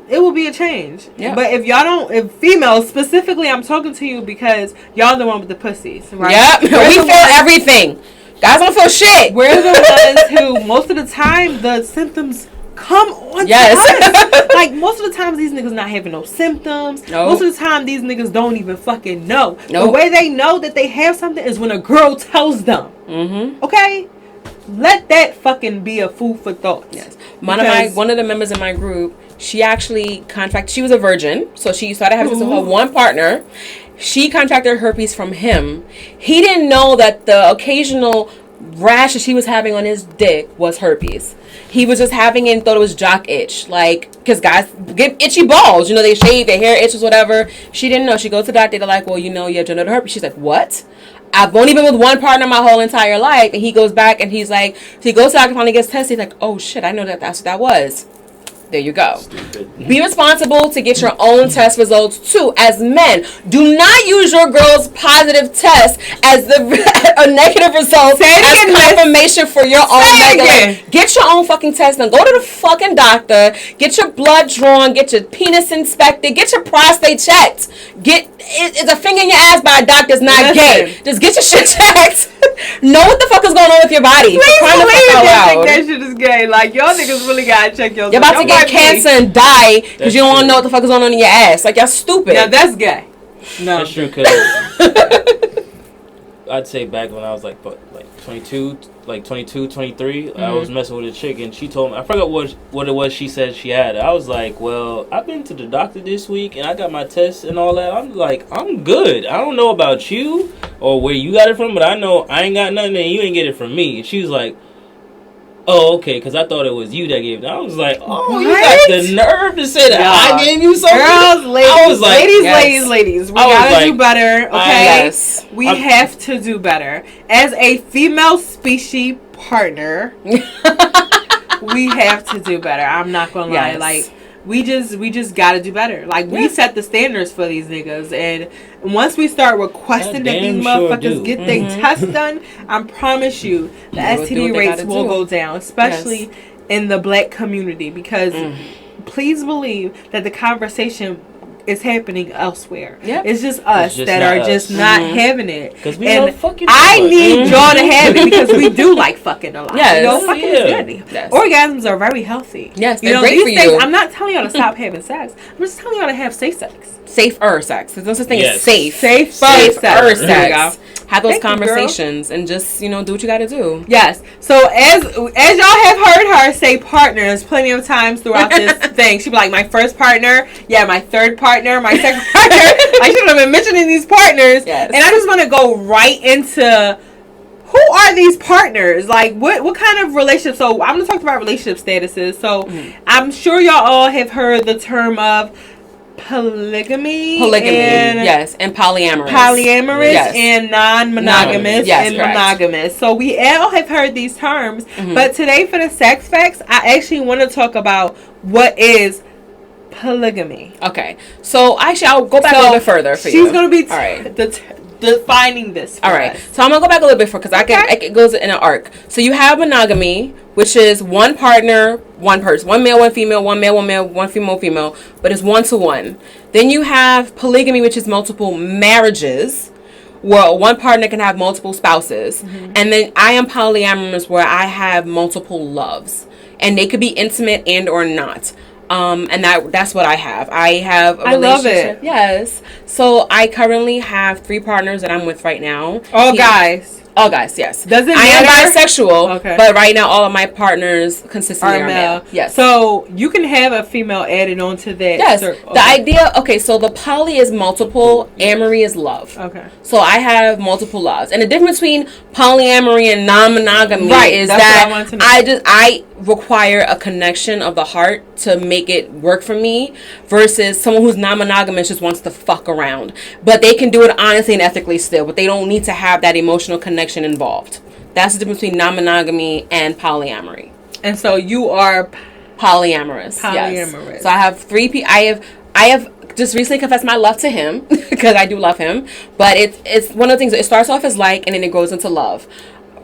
it will be a change. Yeah. But if females specifically, I'm talking to you because y'all the one with the pussies, right? Yep. We feel everything. Guys don't feel shit. We're the ones who, most of the time, the symptoms come on to us. Like, most of the times, these niggas not having no symptoms. Nope. Most of the time, these niggas don't even fucking know. Nope. The way they know that they have something is when a girl tells them. Okay? Let that fucking be a food for thought. Yes. One of the members in my group, she actually she was a virgin, so she started having sex with her one partner. She contracted herpes from him. He didn't know that the occasional rash that she was having on his dick was herpes. He was just having it and thought it was jock itch. Like, because guys get itchy balls. You know, they shave, their hair itches, whatever. She didn't know. She goes to the doctor. They're like, well, you know, you have genital herpes. She's like, what? I've only been with one partner my whole entire life. And he goes back and he's like, so he goes to the doctor, finally gets tested. He's like, oh, shit, I know that's what that was. There you go. Stupid. Be responsible to get your own test results too. As men, do not use your girl's positive test as a negative result as confirmation for your own negative. Get your own fucking test done. Go to the fucking doctor. Get your blood drawn. Get your penis inspected. Get your prostate checked. It's a finger in your ass by a doctor is not gay. Just get your shit checked. Know what the fuck is going on with your body. Please Crying the fuck out loud. think that shit is gay. Like, y'all niggas really gotta check yourself. You're about to get cancer and die because you don't want to know what the fuck is going on in your ass. Like, y'all stupid. Yeah, that's gay. No. That's true, because I'd say back when I was like 22, 23, I was messing with a chick and she told me, I forgot what it was she said she had. I was like, well, I've been to the doctor this week and I got my tests and all that. I'm like, I'm good. I don't know about you or where you got it from, but I know I ain't got nothing and you ain't get it from me. And she was like, oh, okay, because I thought it was you that gave it. I was like, oh, what? You got the nerve to say that I gave you something? Girls, ladies, I was like, ladies. We gotta do better, okay? Yes. We have to do better. As a female species partner, we have to do better. I'm not gonna lie. Yes. Like, we just gotta do better. Like, we set the standards for these niggas, and once we start requesting that these motherfuckers get their tests done, I promise you the STD rates will go down, especially in the black community, because please believe that the conversation is happening elsewhere. Yep. It's just us that are just not having it. Because we and love fucking I need y'all to have it because we do like fucking a lot. Yes. You know, fucking is good. Yes. Orgasms are very healthy. Yes, you they're know, great these for things, you. I'm not telling y'all to stop having sex. I'm just telling y'all to have safe sex. Safer sex. There's no such thing as safe. Safer sex. There you go. Have those Thank you, conversations and just, do what you got to do. Yes. So as y'all have heard her say partners plenty of times throughout this thing, she'd be like, my first partner, my third partner, my second partner. I should have been mentioning these partners. Yes. And I just want to go right into who are these partners? Like, what kind of relationship? So I'm going to talk about relationship statuses. So I'm sure y'all all have heard the term of polygamy, yes, and polyamorous, yes, and non-monogamous, yes, and correct. monogamous. So we all have heard these terms, but today for the sex facts, I actually want to talk about what is polygamy. Okay, so actually, I'll go back a little bit further for you. She's going to be all right. Defining this. All right, so I'm gonna go back a little bit because it goes in an arc. So you have monogamy, which is one partner, one person, one male, one female, one male, one female, female, but it's 1-to-1. Then you have polygamy, which is multiple marriages, where one partner can have multiple spouses, and then I am polyamorous, where I have multiple loves, and they could be intimate and or not. And that's what I have. I have a relationship. I love it. Yes. So I currently have 3 partners that I'm with right now. All guys. All guys, yes. Does it I am matter? bisexual, Okay. but right now all of my partners consistently are male. Yes. So you can have a female added on to that. Yes. Okay. The idea, so the poly is multiple, amory is love. Okay. So I have multiple loves. And the difference between polyamory and non-monogamy is that I require a connection of the heart to make it work for me versus someone who's non-monogamous just wants to fuck around. But they can do it honestly and ethically still, but they don't need to have that emotional connection involved. That's the difference between non-monogamy and polyamory. And so you are polyamorous. Yes. So I have 3 I have just recently confessed my love to him because I do love him, but it's one of the things. It starts off as like, and then it goes into love.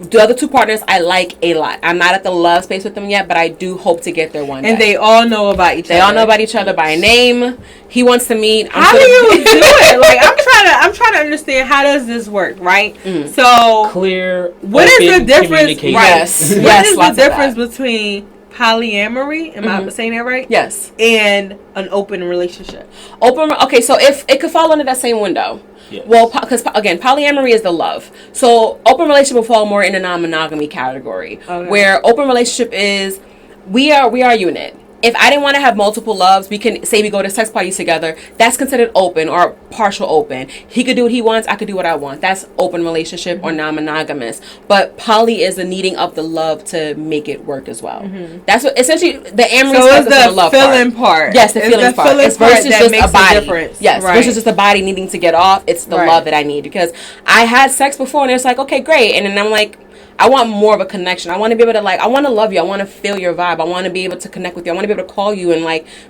The other 2 partners I like a lot. I'm not at the love space with them yet, but I do hope to get there one day. And they all know about each other. They all know about each other by name. He wants to meet. How do you do it? Like, I'm trying to understand, how does this work, right? So clear. What is the difference? Right. Yes. What is the difference between polyamory? Am I saying that right? Yes. And an open relationship. Okay, so if it could fall under that same window. Yes. Well, because again, polyamory is the love. So open relationship will fall more in the non-monogamy category, where open relationship is we are a unit. If I didn't want to have multiple loves, we can say we go to sex parties together. That's considered open or partial open. He could do what he wants. I could do what I want. That's open relationship or non-monogamous. But poly is the needing of the love to make it work as well. That's what essentially the amory is the love feeling part. Yes, the feeling part. It's versus that just makes a body. A difference. Yes, versus just a body needing to get off. It's the love that I need, because I had sex before and it's like, okay, great, and then I'm like, I want more of a connection. I want to be able to, I want to love you. I want to feel your vibe. I want to be able to connect with you. I want to be able to call you and,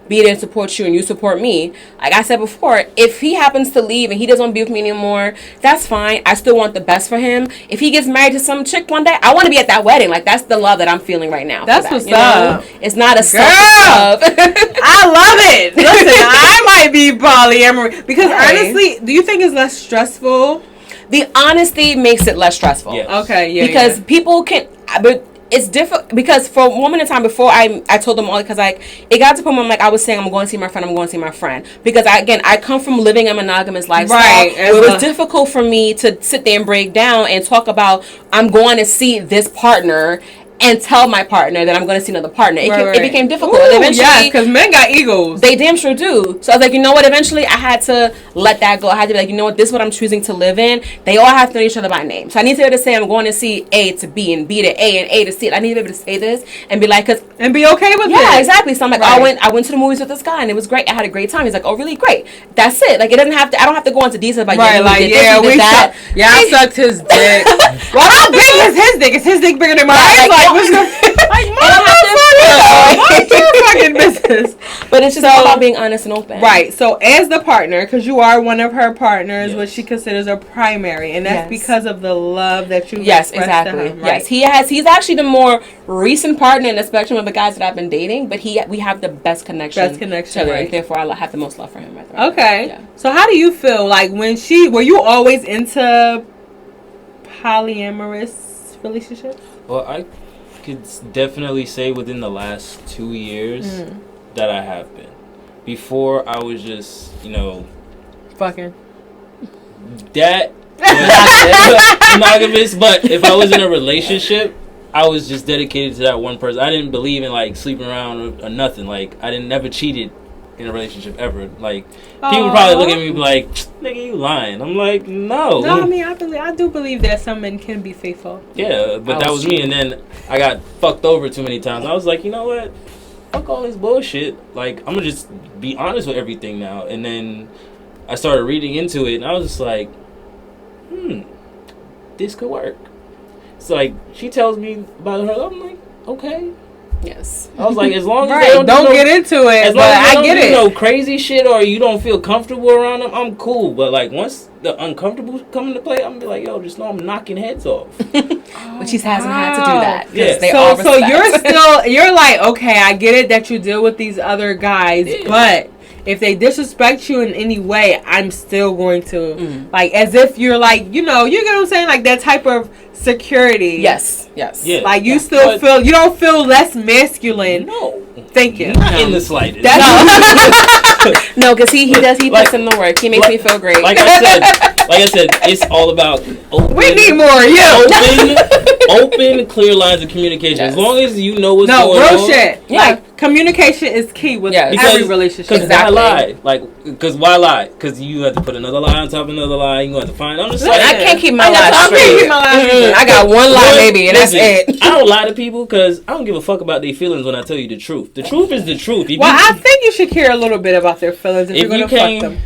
be there and support you and you support me. Like I said before, if he happens to leave and he doesn't want to be with me anymore, that's fine. I still want the best for him. If he gets married to some chick one day, I want to be at that wedding. That's the love that I'm feeling right now. That's what's up. It's not a selfish love. I love it. Listen, I might be polyamory because honestly, do you think it's less stressful? the honesty makes it less stressful. Yes. Okay, yeah. Because people can, but it's different. Because for a moment in time before, I told them all, because like it got to the point where I'm like, I was saying I'm going to see my friend, because I come from living a monogamous lifestyle, right? Where it was difficult for me to sit there and break down and talk about I'm going to see this partner and tell my partner that I'm going to see another partner. It became difficult. Ooh, eventually, yeah, because men got egos. They damn sure do. So I was like, you know what? Eventually, I had to let that go. I had to be like, you know what? This is what I'm choosing to live in. They all have to know each other by name. So I need to be able to say I'm going to see A to B and B to A and A to C. I need to be able to say this and be like, and be okay with it. Yeah, exactly. So I'm like, I went to the movies with this guy and it was great. I had a great time. He's like, oh, really? Great. That's it. Like, it doesn't have to. I don't have to go into details about I sucked his dick. Well, how big is his dick? Is his dick bigger than mine? Like fucking business. But it's just all about being honest and open. Right. So as the partner, because you are one of her partners, what she considers a primary, and that's because of the love that you expressed to him, right? Yes, he's actually the more recent partner in the spectrum of the guys that I've been dating, but we have the best connection. Together, and therefore I have the most love for him. Okay. Yeah. So how do you feel like were you always into polyamorous relationships? Well, I could definitely say within the last 2 years that I have been. Before, I was just, fucking. That monogamous, but if I was in a relationship, I was just dedicated to that one person. I didn't believe in, like, sleeping around or nothing. Like, I never cheated in a relationship ever. Like, people probably look at me and be like, nigga, you lying. I'm like, no. No, I mean, I do believe that some men can be faithful. Yeah, but that was me, and then I got fucked over too many times. I was like, you know what? Fuck all this bullshit. Like, I'm gonna just be honest with everything now. And then I started reading into it, and I was just like, this could work. It's like, she tells me about her, I'm like, okay. Yes. I was like, as long as they don't get into it, as long as I get it. No crazy shit, or you don't feel comfortable around them, I'm cool. But like once the uncomfortable come into play, I'm gonna be like, yo, just know I'm knocking heads off. But she hasn't had to do that. Yeah. So you're like, okay, I get it that you deal with these other guys, but if they disrespect you in any way, I'm still going to like, as if you're like, you get what I'm saying, like that type of security. Yes. Yeah. Like you still feel, you don't feel less masculine. No. Thank you. Not in the slightest. No, because he puts in the work. He makes me feel great. Like I said, it's all about open. We need more. Open, clear lines of communication. Yes. As long as you know what's going on. No, real shit. Yeah. Like communication is key with every relationship. Because why lie? Because why lie? Because you have to put another lie on top of another lie. You have to find. I'm just like, I can't keep my lies straight. I got one lie, baby, and that's it. I don't lie to people because I don't give a fuck about their feelings when I tell you the truth. The truth is the truth. I think you should care a little bit about their feelings if you're going to fuck them.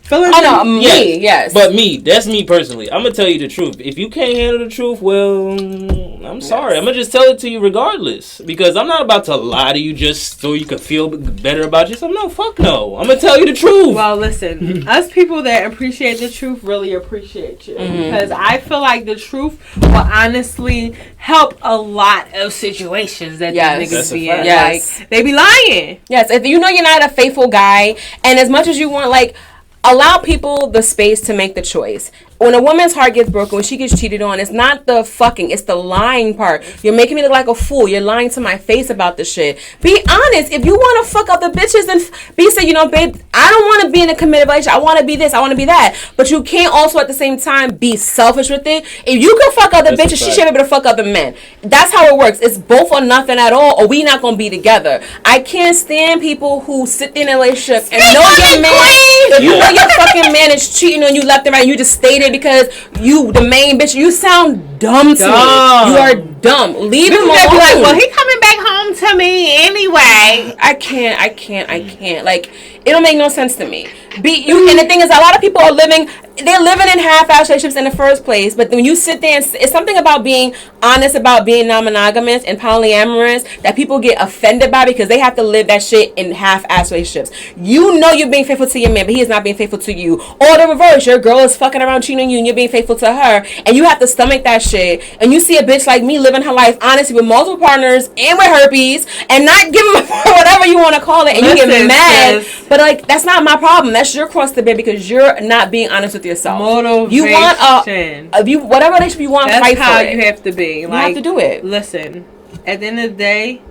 Yes. But that's me personally. I'm going to tell you the truth. If you can't handle the truth, well, I'm sorry. I'm going to just tell it to you regardless. Because I'm not about to lie to you just so you can feel better about yourself. No, fuck no. I'm going to tell you the truth. Well, listen. Us people that appreciate the truth really appreciate you. Because I feel like the truth will honestly help a lot of situations that these niggas be in. Yes. Like, they be lying. Yes. If you know you're not a faithful guy, and as much as you want, like, allow people the space to make the choice. When a woman's heart gets broken, when she gets cheated on, it's not the fucking, it's the lying part. You're making me look like a fool. You're lying to my face about this shit. Be honest. If you want to fuck up the bitches, then say, babe, I don't want to be in a committed relationship. I want to be this. I want to be that. But you can't also at the same time be selfish with it. If you can fuck other bitches, she should be able to fuck other men. That's how it works. It's both or nothing at all, or we not going to be together. I can't stand people who sit in a relationship and know your man. You know your fucking man is cheating on you left and right. You just stayed it because you the main bitch. You sound dumb to me. You are dumb. Leave him alone. Like, well, he coming back home to me anyway. I can't. Like, it don't make no sense to me. And the thing is, a lot of people are living in half-ass relationships in the first place, but when you sit there and it's something about being honest about being non-monogamous and polyamorous that people get offended by because they have to live that shit in half-ass relationships. You know you're being faithful to your man, but he is not being faithful to you. Or the reverse, your girl is fucking around cheating on you and you're being faithful to her, and you have to stomach that shit. And you see a bitch like me living her life honestly with multiple partners and with herpes and not giving whatever you want to call it, and you get mad. But like, that's not my problem. That yes, you're across the bed because you're not being honest with yourself. Motivation. You want whatever relationship you want, That's fight how for it. you have to be. You have to do it. Listen, at the end of the day,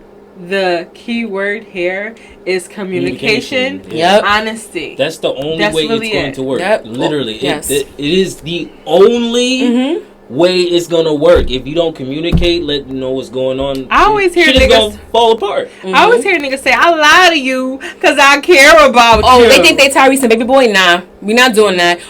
the key word here is communication. Yep. Honesty. That's the only way really it's going to work. Yep. Literally. Yes. It is the only way it's going to work. If you don't communicate, let you know what's going on, I always hear shit is niggas going to fall apart. I always hear niggas say, I lie to you because I care about you. Oh, they think they Tyrese and baby boy? Nah, we not doing that.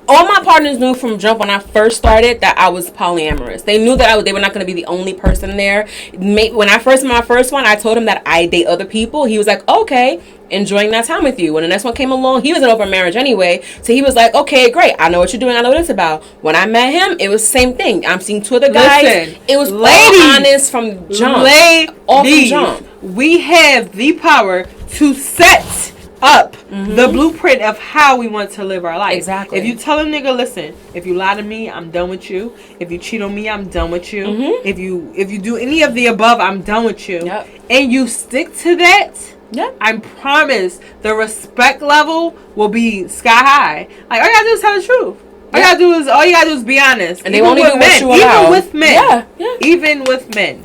All my partners knew from jump when I first started that I was polyamorous. They knew that they were not going to be the only person there. When I first met my first one, I told him that I date other people. He was like, okay, enjoying that time with you. When the next one came along, he was in open marriage anyway, so he was like, okay, great, I know what you're doing, I know what it's about. When I met him, it was the same thing. I'm seeing two other guys. Listen, it was ladies, all honest from jump. All from jump. We have the power to set up the blueprint of how we want to live our life. Exactly. If you tell a nigga, listen, if you lie to me, I'm done with you. If you cheat on me, I'm done with you. If you do any of the above, I'm done with you. Yep. And you stick to that, Yep. I promise the respect level will be sky high. Like, all you gotta do is tell the truth. All you gotta do is be honest. And they won't even what you even allow. with men. Yeah. Even with men.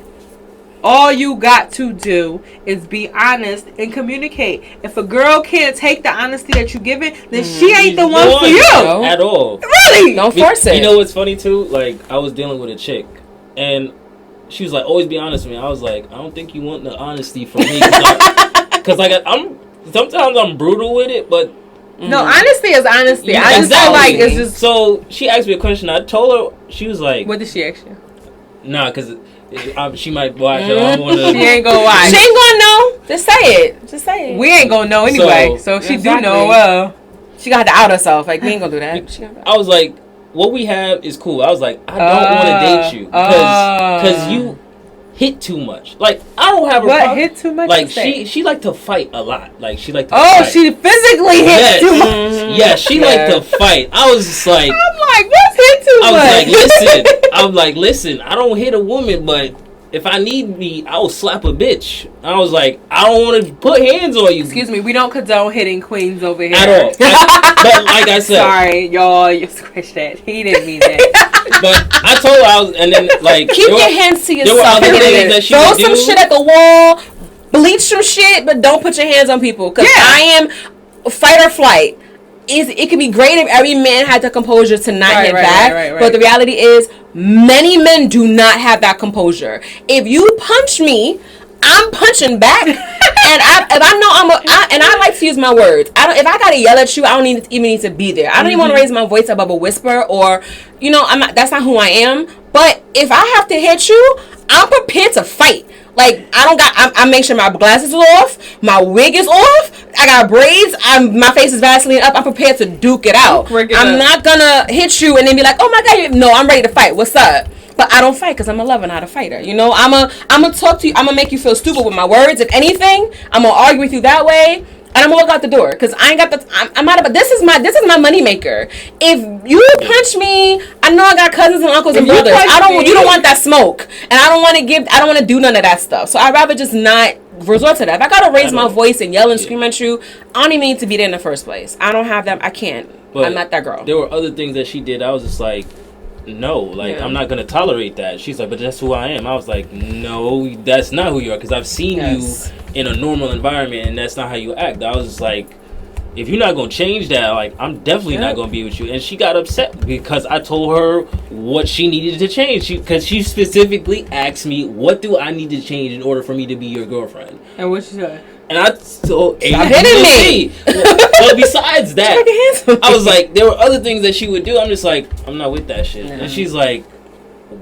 All you got to do is be honest and communicate. If a girl can't take the honesty that you give it, then she ain't the one for you. At all. Really? Don't force it. You know what's funny too? Like, I was dealing with a chick, and she was like, always be honest with me. I was like, I don't think you want the honesty from me. Because I'm sometimes I'm brutal with it, but no, honesty is honesty. I just feel like it's just. So she asked me a question. I told her, she was like, What did she ask you? Nah, because she might watch. I don't want to. She ain't gonna watch. She ain't gonna know. Just say it. Just say it. We ain't gonna know anyway. So she exactly. do know well. She got to out herself. Like, we ain't gonna do that. I was like, what we have is cool. I was like, I don't want to date you because you hit too much. Like, I don't have a problem. Hit too much? Like, she like to fight a lot. Like, she like to fight. She physically hit too much. Yeah, she like to fight. I was just like, I'm like, what's hit too much? I was like, listen, I don't hit a woman, but if I need me, I will slap a bitch. I was like, I don't want to put hands on you. Excuse me, we don't condone hitting queens over here. At all. But like I said. Sorry, y'all, you scratch that. He didn't mean that. But I told her, and then, like. Keep your hands to yourself. There were other things that she Throw would do. some shit at the wall, bleach some shit, but don't put your hands on people. Because I am fight or flight. It can be great if every man had the composure to not hit back. Right. But the reality is, many men do not have that composure. If you punch me, I'm punching back. And I like to use my words. If I gotta yell at you, I don't even need to be there. I don't even want to raise my voice above a whisper, or that's not who I am. But if I have to hit you, I'm prepared to fight. Like, I make sure my glasses are off, my wig is off, I got braids, my face is Vaseline up, I'm prepared to duke it out. I'm not gonna hit you and then be like, oh my God, no, I'm ready to fight, what's up? But I don't fight because I'm a lover, not a fighter. I'm gonna talk to you, I'm gonna make you feel stupid with my words. If anything, I'm gonna argue with you that way. And I'm gonna walk out the door because I ain't got I'm out of. This is my money maker. If you punch me, I know I got cousins and uncles and brothers. You don't want that smoke, and I don't want to do none of that stuff. So I'd rather just not resort to that. If I gotta raise my voice and yell and scream at you, I don't even need to be there in the first place. I don't have that. I can't. But I'm not that girl. There were other things that she did. I was just like, no, I'm not gonna tolerate that. She's like, but that's who I am. I was like, no, that's not who you are, because I've seen you in a normal environment and that's not how you act. I was just like, if you're not gonna change that, like, I'm definitely not gonna be with you. And she got upset because I told her what she needed to change, because she specifically asked me, what do I need to change in order for me to be your girlfriend? And what she said? And I told stop hitting me. But besides that, I was like, there were other things that she would do. I'm just like, I'm not with that shit. And she's like,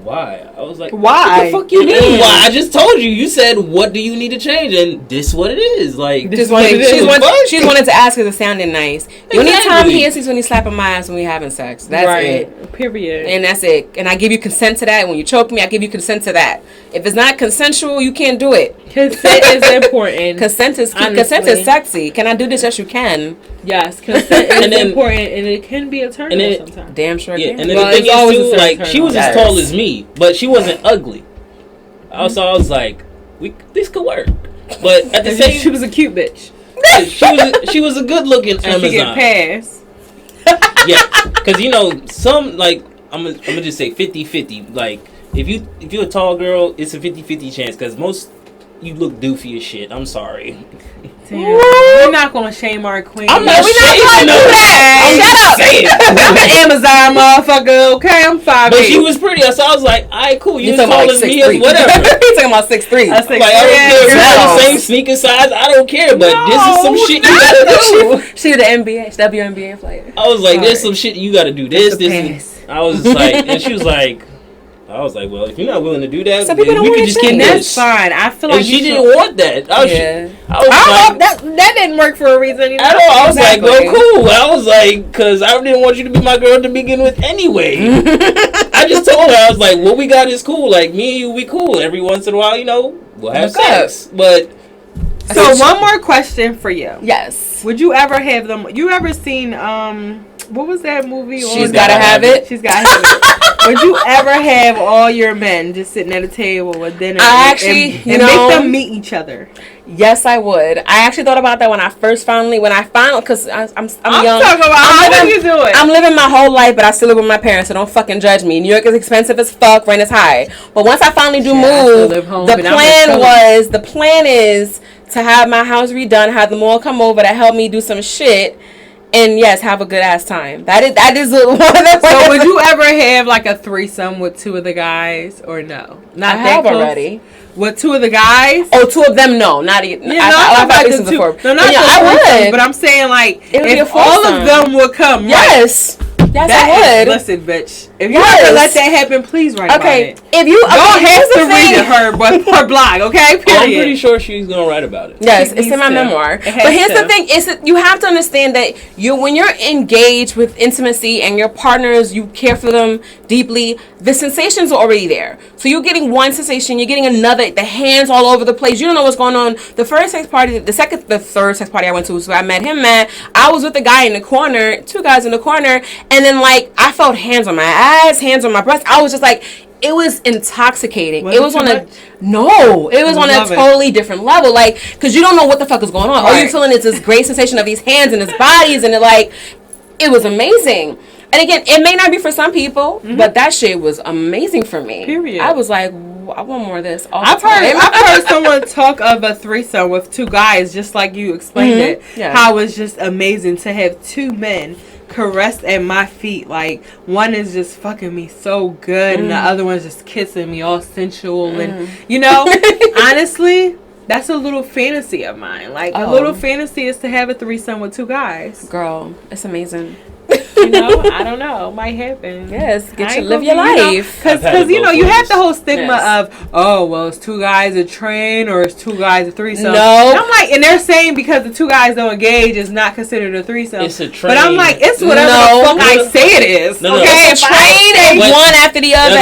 why? I was like, why? What the fuck you mean? Why? I just told you. You said, what do you need to change? And this what it is. Like, she wanted to ask because it sounded nice. The only time he is when he's slapping my ass when we having sex. That's it. Period. And that's it. And I give you consent to that. When you choke me, I give you consent to that. If it's not consensual, you can't do it. Consent is important. Consent is sexy. Can I do this? Yes, you can. Yes, consent is important, and it can be a turn on sometimes. Damn sure it can. And then the thing is, too, like, she was as tall as me, but she wasn't ugly. Also, I was like, this could work. But at the same, she was a cute bitch. She was a good looking Amazon. She get passed. Yeah, because you know some like I'm gonna just say 50-50. Like if you're a tall girl, it's a 50-50 chance because most you look doofy as shit. I'm sorry. Damn. We're not gonna shame our queen. I'm not We're shaming not gonna do that. I'm an Amazon motherfucker. Okay, I'm 5'8". But she was pretty, so I was like, alright, cool. You talking taller about than me, 6'3". whatever. You talking about 6'3"? I was Like I don't care if we're the same sneaker size. I don't care. But this is some shit you gotta do. She the NBA, WNBA player. I was like, there's some shit you gotta do. This. I was just like, and she was like. I was like, well, if you're not willing to do that, then we can just keep That's this. fine. I feel like and she didn't want that. I was like, that didn't work for a reason. You know? At all. I was like, well, cool. I was like, because I didn't want you to be my girl to begin with anyway. I just told her, I was like, what we got is cool. Like, me and you, we cool. Every once in a while, you know, we'll have sex. But so one more question for you. Yes. Would you ever have them? You ever seen what was that movie? She's Gotta Have It. She's Gotta Have It. Would you ever have all your men just sitting at a table with dinner and make them meet each other? Yes, I would. I actually thought about that when I finally, because I'm young. Talking about how are you doing? I'm living my whole life, but I still live with my parents, so don't fucking judge me. New York is expensive as fuck, rent is high. But once I finally do move, the plan is to have my house redone, have them all come over to help me do some shit. And yes, have a good ass time. That is one of the. So would you ever have like a threesome with two of the guys or no? Not I that have close? Already. With two of the guys? Oh, two of them? No, not even. Yeah, I would. But I'm saying like if all of them would come. Yes. Right? Yes, I would. Listen, bitch. If you ever let that happen, please write about it. If you don't have to read her blog, okay? Period. I'm pretty sure she's gonna write about it. Yes, it's in my memoir. But here's the thing: you have to understand that when you're engaged with intimacy and your partners, you care for them deeply. The sensations are already there. So you're getting one sensation, you're getting another. The hands all over the place. You don't know what's going on. The first sex party, the third sex party I went to, so I met him. I was with the guy in the corner, two guys in the corner, and then like I felt hands on my ass, hands on my breast. I was just like, it was intoxicating. It was on a totally different level, like because you don't know what the fuck is going on. All you're feeling is this great sensation of these hands and his bodies, and it was amazing. And again, it may not be for some people, but that shit was amazing for me. Period. I was like, I want more of this. I've heard someone talk of a threesome with two guys, just like you explained it. Yeah. How it was just amazing to have two men caressed at my feet. Like one is just fucking me so good, and the other one's just kissing me all sensual, and honestly. That's a little fantasy of mine. Like, a little fantasy is to have a threesome with two guys. Girl, it's amazing. I don't know. It might happen. Yes, live your life. Because, you have the whole stigma of, oh, well, it's two guys a train or it's two guys a threesome. No. And I'm like, and they're saying because the two guys don't engage is not considered a threesome. It's a train. But I'm like, it's whatever the fuck I say it is. No, it's a train and one after the other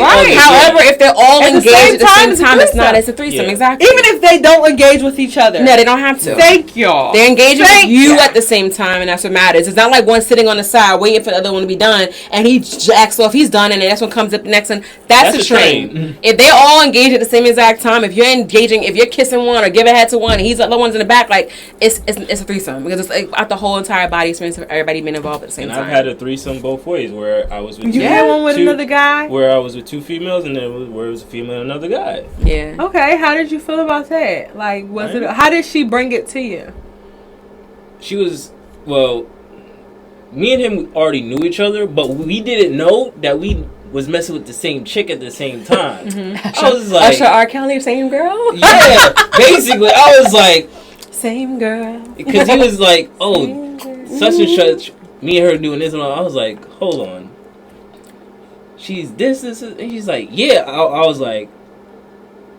Right. However, if they're all engaged at the same time, it's not. It's a threesome. Exactly. Even if they don't engage with each other. No, they don't have to. Thank y'all. They're engaging with you at the same time, and that's what matters. It's not like one sitting on the side waiting for the other one to be done, and he jacks off, he's done, and the next one comes up next, and that's a train. If they all engage at the same exact time, if you're kissing one or giving head to one, and he's the other one's in the back, like it's a threesome because it's like out the whole entire body experience of everybody being involved at the same time. I've had a threesome both ways where I was with you had one with another guy, where I was with two females, and then where it was a female and another guy. Yeah. Okay, how did you feel about that? Like, how did she bring it to you? She was me and him already knew each other, but we didn't know that we was messing with the same chick at the same time. I was like, Usher R. Kelly, same girl? Yeah, basically. I was like, same girl. Because he was like, such and such, me and her doing this, and I was like, hold on. She's this, and she's like, yeah. I was like,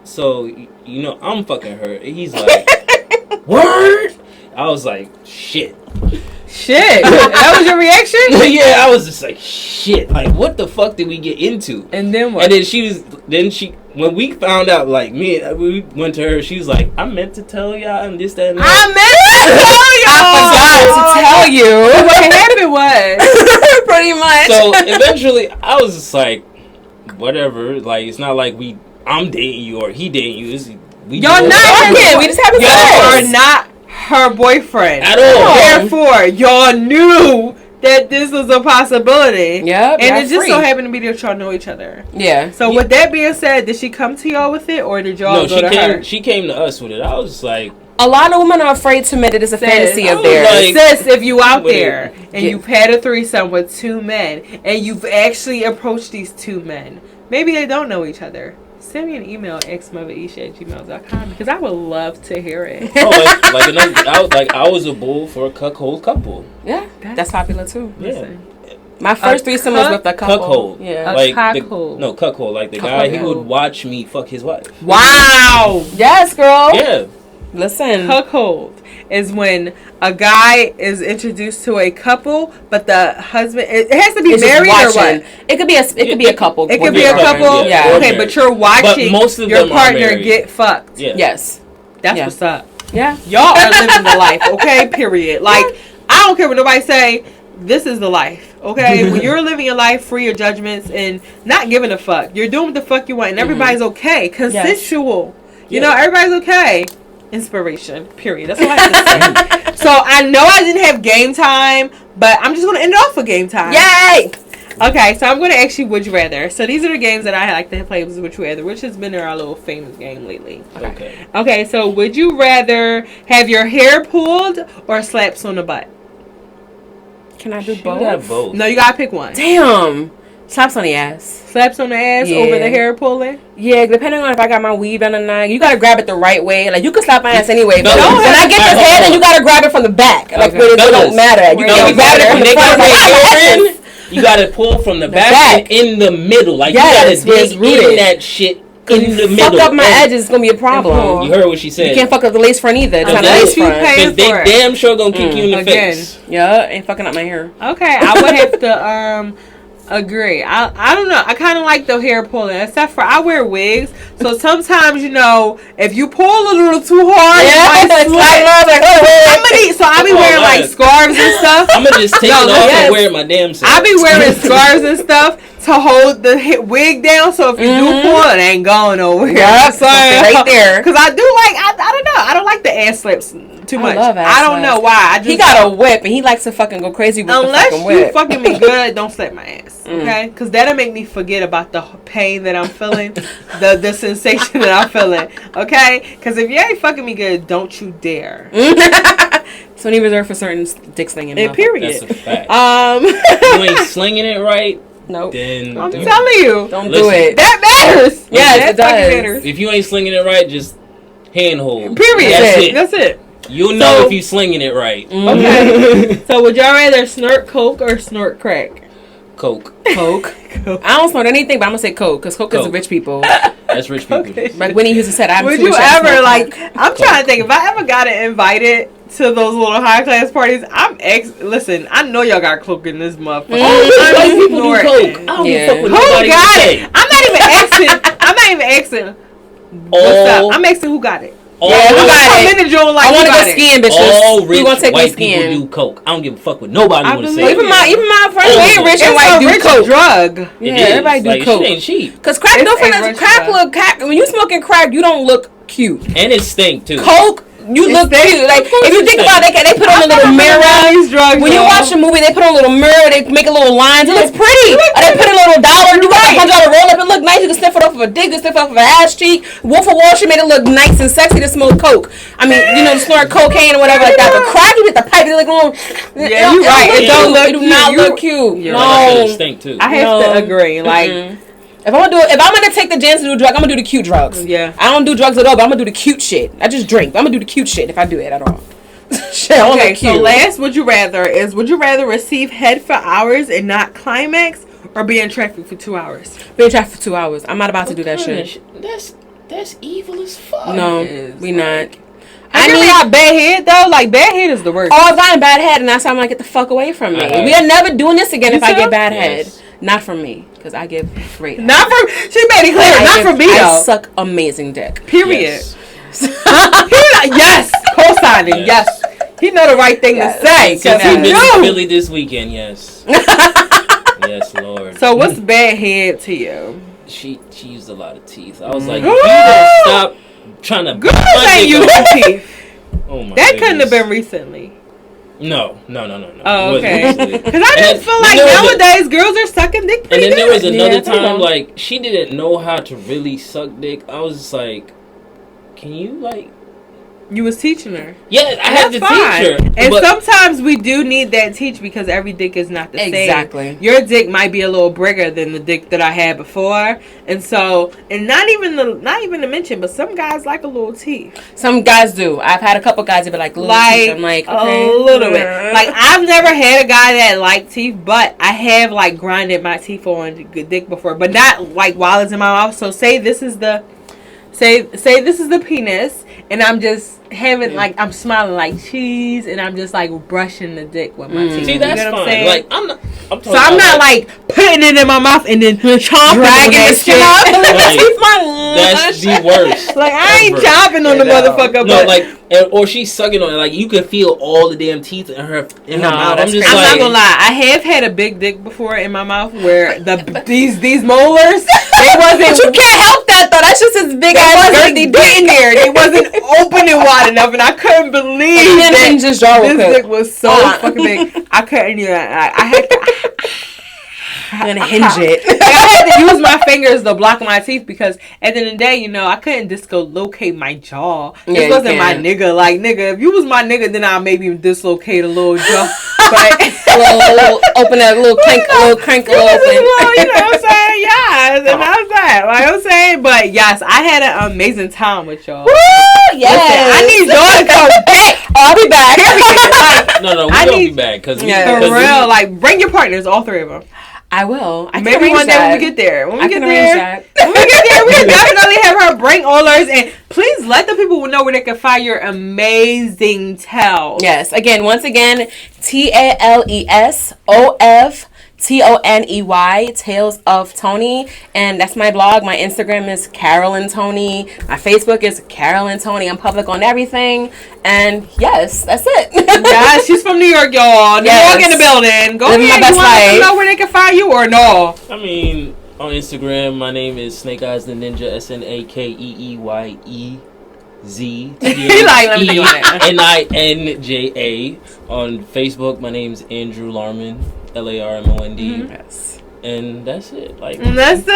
so, I'm fucking her. And he's like, word? I was like, shit. That was your reaction? Yeah, I was just like, shit. Like, what the fuck did we get into? And then what? And then when we found out, like, we went to her, she was like, I meant to tell y'all and this, that, and that. I meant to tell you. I forgot to tell you. What happened was. Pretty much. So, eventually, I was just like, whatever. Like, it's not like I'm dating you or he dating you. Y'all not him. We just have sex. Y'all are not her boyfriend at all. Therefore, y'all knew that this was a possibility. Yeah, and it just so happened to be that y'all know each other. Yeah. So with that being said, did she come to y'all with it, or did y'all go to her? She came to us with it. I was like, a lot of women are afraid to admit it is a fantasy of theirs. Like, sis, if you out there and you've had a threesome with 2 men and you've actually approached these 2 men, maybe they don't know each other. Send me an email at xmotherisha@gmail.com because I would love to hear it. I was a bull for a cuckold couple. Yeah, that's popular too. Yeah. My first threesome was with a couple. Cuckold. Yeah. Cuckold. No, cuckold. Like the guy, he would watch me fuck his wife. Wow. Yes, girl. Yeah. Listen. Cuckold is when a guy is introduced to a couple, but the husband it has to be married or what? It could be a couple. It could be a couple. Yeah. Okay, but you're watching your partner get fucked. Yeah. Yes. That's what's up. Yeah. Y'all are living the life, okay? Period. Like, I don't care what nobody say. This is the life, okay? When you're living your life free of judgments and not giving a fuck, you're doing what the fuck you want, and everybody's okay. Consensual. You know, everybody's okay. Inspiration. Period. That's all I have to say. So I know I didn't have game time, but I'm just going to end it off with game time. Yay! Okay, so I'm going to ask you Would You Rather. So these are the games that I like to play with Would You Rather, which has been our little famous game lately. Okay, so would you rather have your hair pulled or slaps on the butt? Can I do both? No, you got to pick one. Damn. Slaps on the ass. Slaps on the ass over the hair pulling? Yeah, depending on if I got my weave done or not. You gotta grab it the right way. Like, you can slap my ass anyway, but when I get this head, then you gotta grab it from the back. Like, it don't matter. You can't grab it from the front. You gotta pull from the back and in the middle. Like, you gotta dig in that shit in the middle. Fuck up my edges, it's gonna be a problem. You heard what she said. You can't fuck up the lace front either. It's not a lace front. Because they damn sure gonna kick you in the face. Yeah, ain't fucking up my hair. Okay, I would have to, agree. I don't know. I kind of like the hair pulling, except for I wear wigs. So sometimes, you know, if you pull a little too hard, I'll be wearing like scarves and stuff. I'm gonna just take it off and wear my damn self. I'll be wearing scarves and stuff to hold the wig down. So if you do pull, it ain't going nowhere. Yeah, right there. Because I do like, I don't know. I don't like the ass slaps too much. I don't know why. He got a whip and he likes to fucking go crazy with the fucking whip. Unless you fucking me good, don't slap my ass. Okay? Because that'll make me forget about the pain that I'm feeling, the sensation that I'm feeling. Okay? Because if you ain't fucking me good, don't you dare. So only reserved for certain dick slinging. Period. That's a fact. You ain't slinging it right. Nope. Then I'm telling you. Don't do it. That matters. Yes, that it does. matters. If you ain't slinging it right, just handhold. Period. That's it. You'll know if you slinging it right. Okay. So would y'all rather snort coke or snort crack? Coke. I don't snort anything, but I'm gonna say coke because coke is rich people. That's rich people. Okay. Like Winnie used to say, would you ever I'm trying to think if I ever got invited to those little high class parties. Listen, I know y'all got coke in this motherfucker. I'm people do coke. I don't give a fuck what nobody got say. it. I'm not even asking. What's up? I'm asking who got it. Who got it? I want to go skiing, bitches. All rich take white people do coke. I don't give a fuck what nobody want to say. Even my friends ain't rich and white do coke. Drug. Yeah, everybody do coke. It ain't cheap. Cause crack look when you smoking crack, you don't look cute. And it stink too. Coke. You look cute. Like, if you think about it, they put on a little mirror. When you watch a movie, they put on a little mirror. They make a little lines. It looks pretty. Or they put a little dollar. You got a $100 roll up. It look nice. You can sniff it off of a dick. You can sniff it off of an ass cheek. Wolf of Wall Street made it look nice and sexy to smoke coke. I mean, you know, to snort cocaine or whatever like that. But crack, you hit the pipe. It look little. Yeah, you're right. It don't look. It do not look cute. No. It stink too. I have to agree. Like. If I'm gonna take the chance to do drugs, I'm gonna do the cute drugs. Yeah. I don't do drugs at all, but I'm gonna do the cute shit. I just drink. I'm gonna do the cute shit if I do it at all. Shit, okay, so last would you rather receive head for hours and not climax, or be in traffic for 2 hours? Be in traffic for 2 hours. I'm not about to do that shit. That's evil as fuck. No, we not. I mean, got bad head though. Like bad head is the worst. Oh, I've gotten bad head, and that's why I'm like, get the fuck away from me. We are never doing this again if I get bad head. Not from me, because I give great. She made it clear. Not from me though. I suck amazing dick. Period. Yes. Co-signing. Yes. He know the right thing to say. Since he visited Philly this weekend, yes. Yes, Lord. So what's bad head to you? She used a lot of teeth. I was like, if you don't stop trying to girls ain't using teeth. Oh my That goodness. couldn't have been recently. No. Oh, okay. Because I And just feel like nowadays girls are sucking dick pretty And then there was another Yeah, time, like, she didn't know how to really suck dick. I was just like, can you, like... You was teaching her. Yeah, I had to teach her. And but sometimes we do need that teach because every dick is not the same. Exactly. Your dick might be a little bigger than the dick that I had before. And so, and not even to mention, but some guys like a little teeth. Some guys do. I've had a couple guys that be like, little teeth. I'm like, okay. A little bit. Like, I've never had a guy that liked teeth, but I have, like, grinded my teeth on good dick before. But not, like, while it's in my mouth. So, say this is the penis, and I'm just having, like, I'm smiling like cheese, and I'm just, like, brushing the dick with my teeth. see, that's you know what I'm fine. saying? Like, I'm not like putting it in my mouth and then chomping Dragging on the that skin shit. off. Like, that's the worst. Like, I ain't ever. chomping on the motherfucker, No, but like, or she's sucking on it. Like, you can feel all the damn teeth in her mouth. I'm just I'm like, not gonna lie. I have had a big dick before in my mouth where these molars, they wasn't. But you can't help that though. That's just his big ass girthy dick in there. They wasn't open and wide enough, and I couldn't believe And that then just draw real this quick. dick was so fucking big. I couldn't even. I had to. I'm gonna hinge it. I had to use my fingers to block my teeth because at the end of the day, you know, I couldn't dislocate my jaw. This Yeah, wasn't my nigga. Like, nigga, if you was my nigga, then I'll maybe dislocate a little jaw. But little open that little crank, you know what I'm saying? Yes, and that's that. Like I'm saying, but yes, I had an amazing time with y'all. Woo! Yes. Listen, I need y'all to come back. I'll be back. Like, no, we I gonna need- be back because for real, like bring your partners, all three of them. I will. I can Maybe arrange one day that. when we get there. When we I get can there, arrange that. when we get there, we can definitely have her bring all hers, and please let the people know where they can find your amazing towels. Yes. Again, once again, TALESOFTONEY, Tales of Tony, and that's my blog. My Instagram is CAROLYN TONEY. My Facebook is CAROLYN TONEY. I'm public on everything, and yes, that's it. Yeah, she's from New York, y'all. New Yes. York in the building. Go Living ahead. my You best want to life. know where they can find you or no? I mean, on Instagram, my name is Snake Eyes the Ninja, SNAKEEYEZ. He like, let me think about it. NINJA. On Facebook, my name's Andrew Larmond, LARMOND. Yes. And that's it. Like, That's it. Listen. I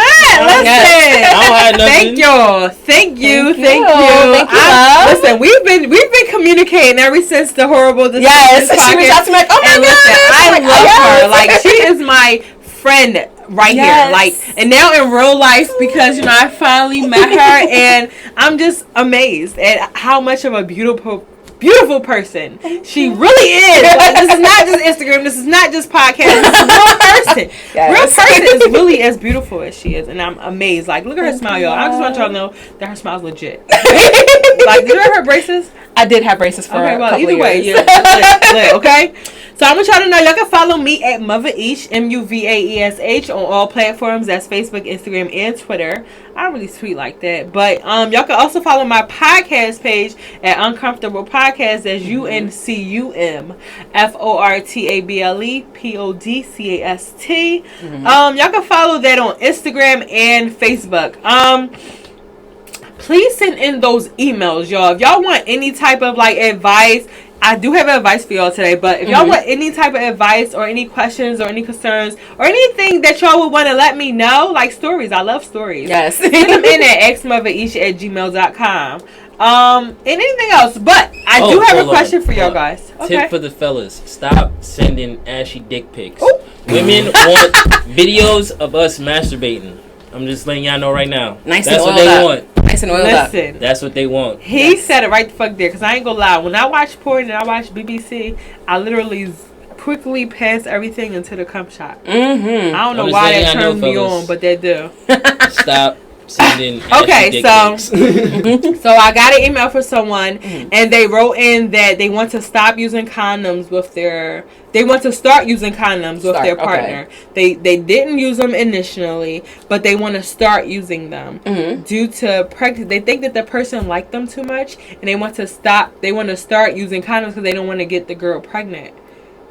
don't have nothing. Thank you. Thank you, Thank love. Listen, we've been communicating ever since the horrible decision. Yes. She was out to me like, oh my And god. listen, I I'm like, love oh, her. yes. Like, she is my friend right Yes. here. Like, and now in real life, because, you know, I finally met her, and I'm just amazed at how much of a beautiful person she really is. Like, this is not just Instagram. This is not just podcast. This is real person. Yes. Real person is really as beautiful as she is, and I'm amazed. Like, look at her smile, y'all. I just want y'all to know that her smile's legit. Like, did you ever have braces? I did have braces for a couple either of way, years. yeah, lit, okay. So I'm gonna try to know. Y'all can follow me at MotherEsh, MUVAESH, on all platforms. That's Facebook, Instagram, and Twitter. I'm really sweet like that. But y'all can also follow my podcast page at Uncomfortable Podcast. That's UNCUMFORTABLE PODCAST. Y'all can follow that on Instagram and Facebook. Please send in those emails, y'all. If y'all want any type of like advice, I do have advice for y'all today, but if y'all want any type of advice or any questions or any concerns or anything that y'all would want to let me know, like stories, I love stories. Yes. Send them in at xmotheresh@gmail.com. And anything else, but I do have a question for y'all guys. Okay. Tip for the fellas: stop sending ashy dick pics. Women want videos of us masturbating. I'm just letting y'all know right now. Nice That's and what oiled they up. want. Nice and oiled up. Listen, That's what they want. he said it right the fuck there, because I ain't gonna lie. When I watch porn and I watch BBC, I literally quickly pass everything into the cum shot. Mm-hmm. I don't know I'm just why letting that y'all know, turns me fellas. on, but they do. Stop sending ashy Okay, dick so pics. so I got an email from someone, and they wrote in that they want to stop using condoms with their. They want to start using condoms with their partner. Okay. They didn't use them initially, but they want to start using them due to pregnancy. They think that the person liked them too much, and they want to stop. They want to start using condoms because they don't want to get the girl pregnant.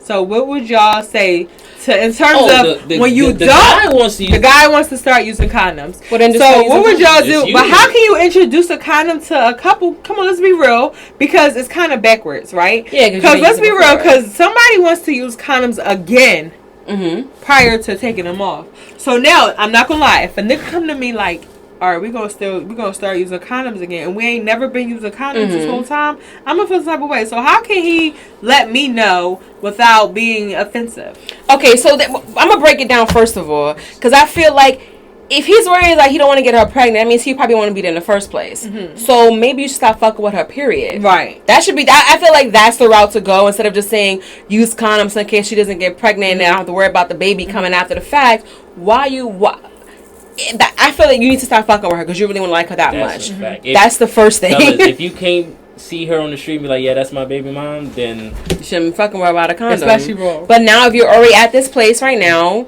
So what would y'all say in terms of when you the guy wants to start using condoms? Well, then so what would y'all do? But how can you introduce a condom to a couple? Come on, let's be real, because it's kind of backwards, right? Yeah, because let's be real, because somebody wants to use condoms again prior to taking them off. So now I'm not gonna lie, if a nigga come to me like, all right, we're gonna start using condoms again, and we ain't never been using condoms this whole time, I'm gonna feel some type of way. So how can he let me know without being offensive? Okay, so I'm gonna break it down first of all, because I feel like if he's worried like he don't want to get her pregnant, that means he probably want to be there in the first place. So maybe you should stop fucking with her, period. Right. That should be. I feel like that's the route to go, instead of just saying use condoms in case she doesn't get pregnant and I don't have to worry about the baby coming after the fact. I feel like you need to stop fucking with her because you really want to like her that much. That's the first thing. Fellas, if you can't see her on the street and be like, yeah, that's my baby mom, then you shouldn't fucking worry about a condom. Especially wrong. But now if you're already at this place right now,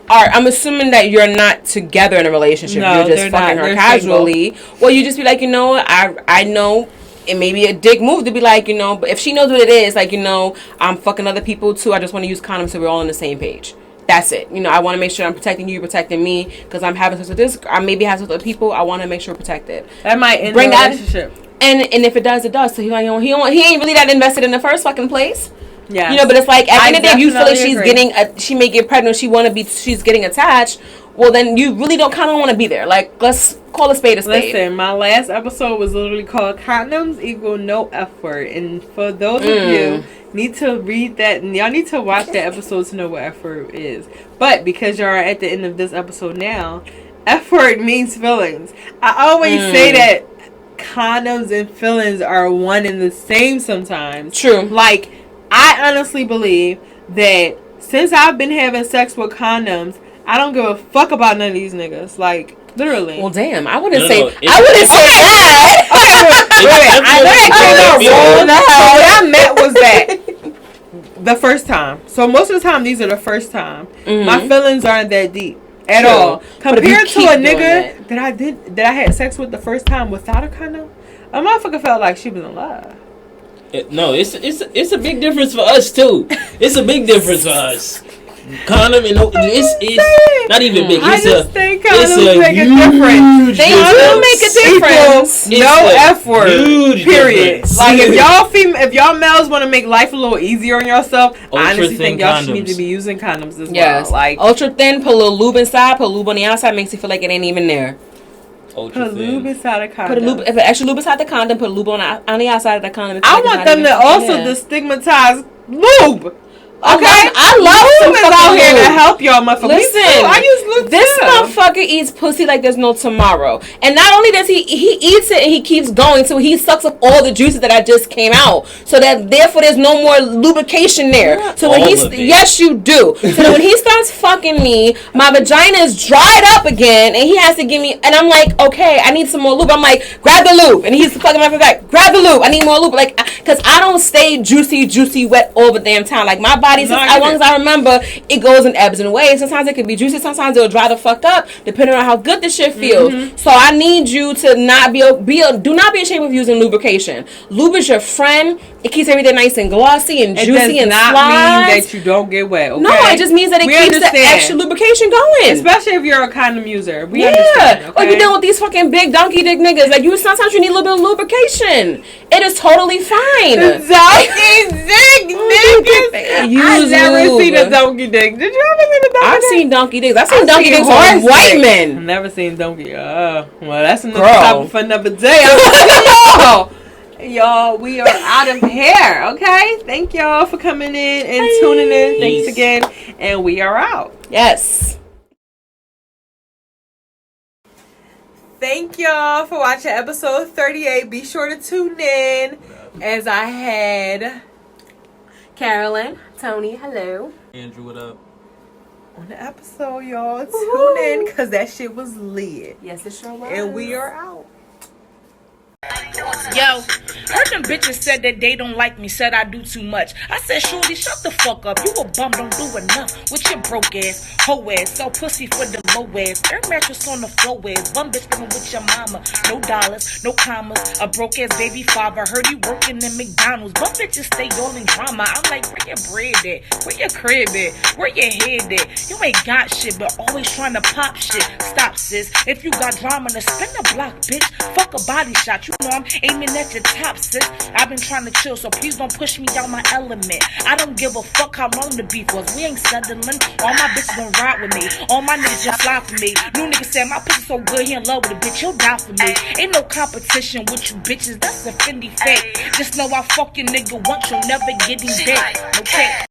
I'm assuming that you're not together in a relationship. No, you're just fucking her casually. Single. Well, you just be like, you know what, I know it may be a dick move to be like, you know, but if she knows what it is, like, you know, I'm fucking other people too. I just want to use condoms so we're all on the same page. That's it. You know, I want to make sure I'm protecting you, you're protecting me, because I'm having sex with this. I maybe have sex with other people. I want to make sure we're protected. That might end the relationship. And if it does, it does. So he ain't really that invested in the first fucking place. Yeah. You know, but it's like at the end of the day, if you feel like she may get pregnant, she's getting attached. Well, then you really don't kind of want to be there. Like, let's call a spade a spade. Listen, my last episode was literally called "Condoms Equal No F Word," and for those of you need to read that, and y'all need to watch that episode to know what F word is. But because y'all are at the end of this episode now, F word means feelings. I always say that condoms and feelings are one and the same sometimes. True. Like, I honestly believe that since I've been having sex with condoms, I don't give a fuck about none of these niggas. Like, literally. Well, damn. I wouldn't say that. Wait. I know that came out wrong. So what I meant was that the first time. So most of the time, these are the first time. My feelings aren't that deep at all. Compared to a nigga that I had sex with the first time without a condom, a motherfucker felt like she was in love. It's a big difference for us too. It's a big difference for us. Condom and it's not even big. I just think condoms make a difference. They do make a difference. No F word. Period. Like if y'all males want to make life a little easier on yourself, I honestly think y'all should need to be using condoms as well. Like ultra thin, put a little lube inside, put lube on the outside, makes you feel like it ain't even there. Put lube inside a condom. If it extra lube inside the condom, put lube on the outside of the condom. I want them to also destigmatize lube. Okay, I love lube is out here to help y'all, motherfucker. Listen, I use lube. This motherfucker eats pussy like there's no tomorrow, and not only does he eats it and he keeps going, so he sucks up all the juices that I just came out, so that therefore there's no more lubrication there. Yeah, so when yes, you do. So that when he starts fucking me, my vagina is dried up again, and he has to give me, and I'm like, okay, I need some more lube. I'm like, grab the lube, and he's fucking my back. Grab the lube. I need more lube, like, because I don't stay juicy, wet all the damn time. Like my body. As long as I remember, it goes in ebbs and waves. Sometimes it can be juicy, sometimes it'll dry the fuck up, depending on how good the shit feels. So I need you to not do not be ashamed of using lubrication. Lube is your friend. It keeps everything nice and glossy and juicy and slides. It does not mean that you don't get wet. Okay? No, it just means that it keeps the extra lubrication going. Especially if you're a condom user. We understand. Okay? Or you deal with these fucking big donkey dick niggas. Like sometimes you need a little bit of lubrication. It is totally fine. Donkey dick niggas. I've never seen a donkey dick. Did you ever see a donkey dick? I've seen donkey dicks. I've seen donkey dicks on white men. I've never seen donkey. Well, that's another topic for another day. Y'all, we are out of here. Okay, thank y'all for coming in and tuning in. Thanks again, and we are out. Yes. Thank y'all for watching episode 38. Be sure to tune in as I had Carolyn, Tony, hello. Andrew, what up? On the episode, y'all. Tune in because that shit was lit. Yes, it sure was. And we are out. Yo, Heard them bitches said that they don't like me, said I do too much. I said, shorty, shut the fuck up. You a bum, don't do enough with your broke ass, hoe ass, sell pussy for the low ass. Air mattress on the floor ass, bum bitch living with your mama. No dollars, no commas, a broke ass baby father. Heard you working in McDonald's. Bum bitches stay all in drama. I'm like, where your bread at? Where your crib at? Where your head at? You ain't got shit, but always trying to pop shit. Stop, sis. If you got drama, then spin the block, bitch. Fuck a body shot. You know I'm aiming at your top, sis. I've been trying to chill, so please don't push me out my element. I don't give a fuck how long the beef was. We ain't settling. All my bitches gon' ride with me. All my niggas just fly for me. New nigga said my pussy so good, he in love with a bitch. He'll die for me. Ain't no competition with you bitches. That's a Fendi fake. Just know I fuck your nigga once, you'll never get him back. Okay.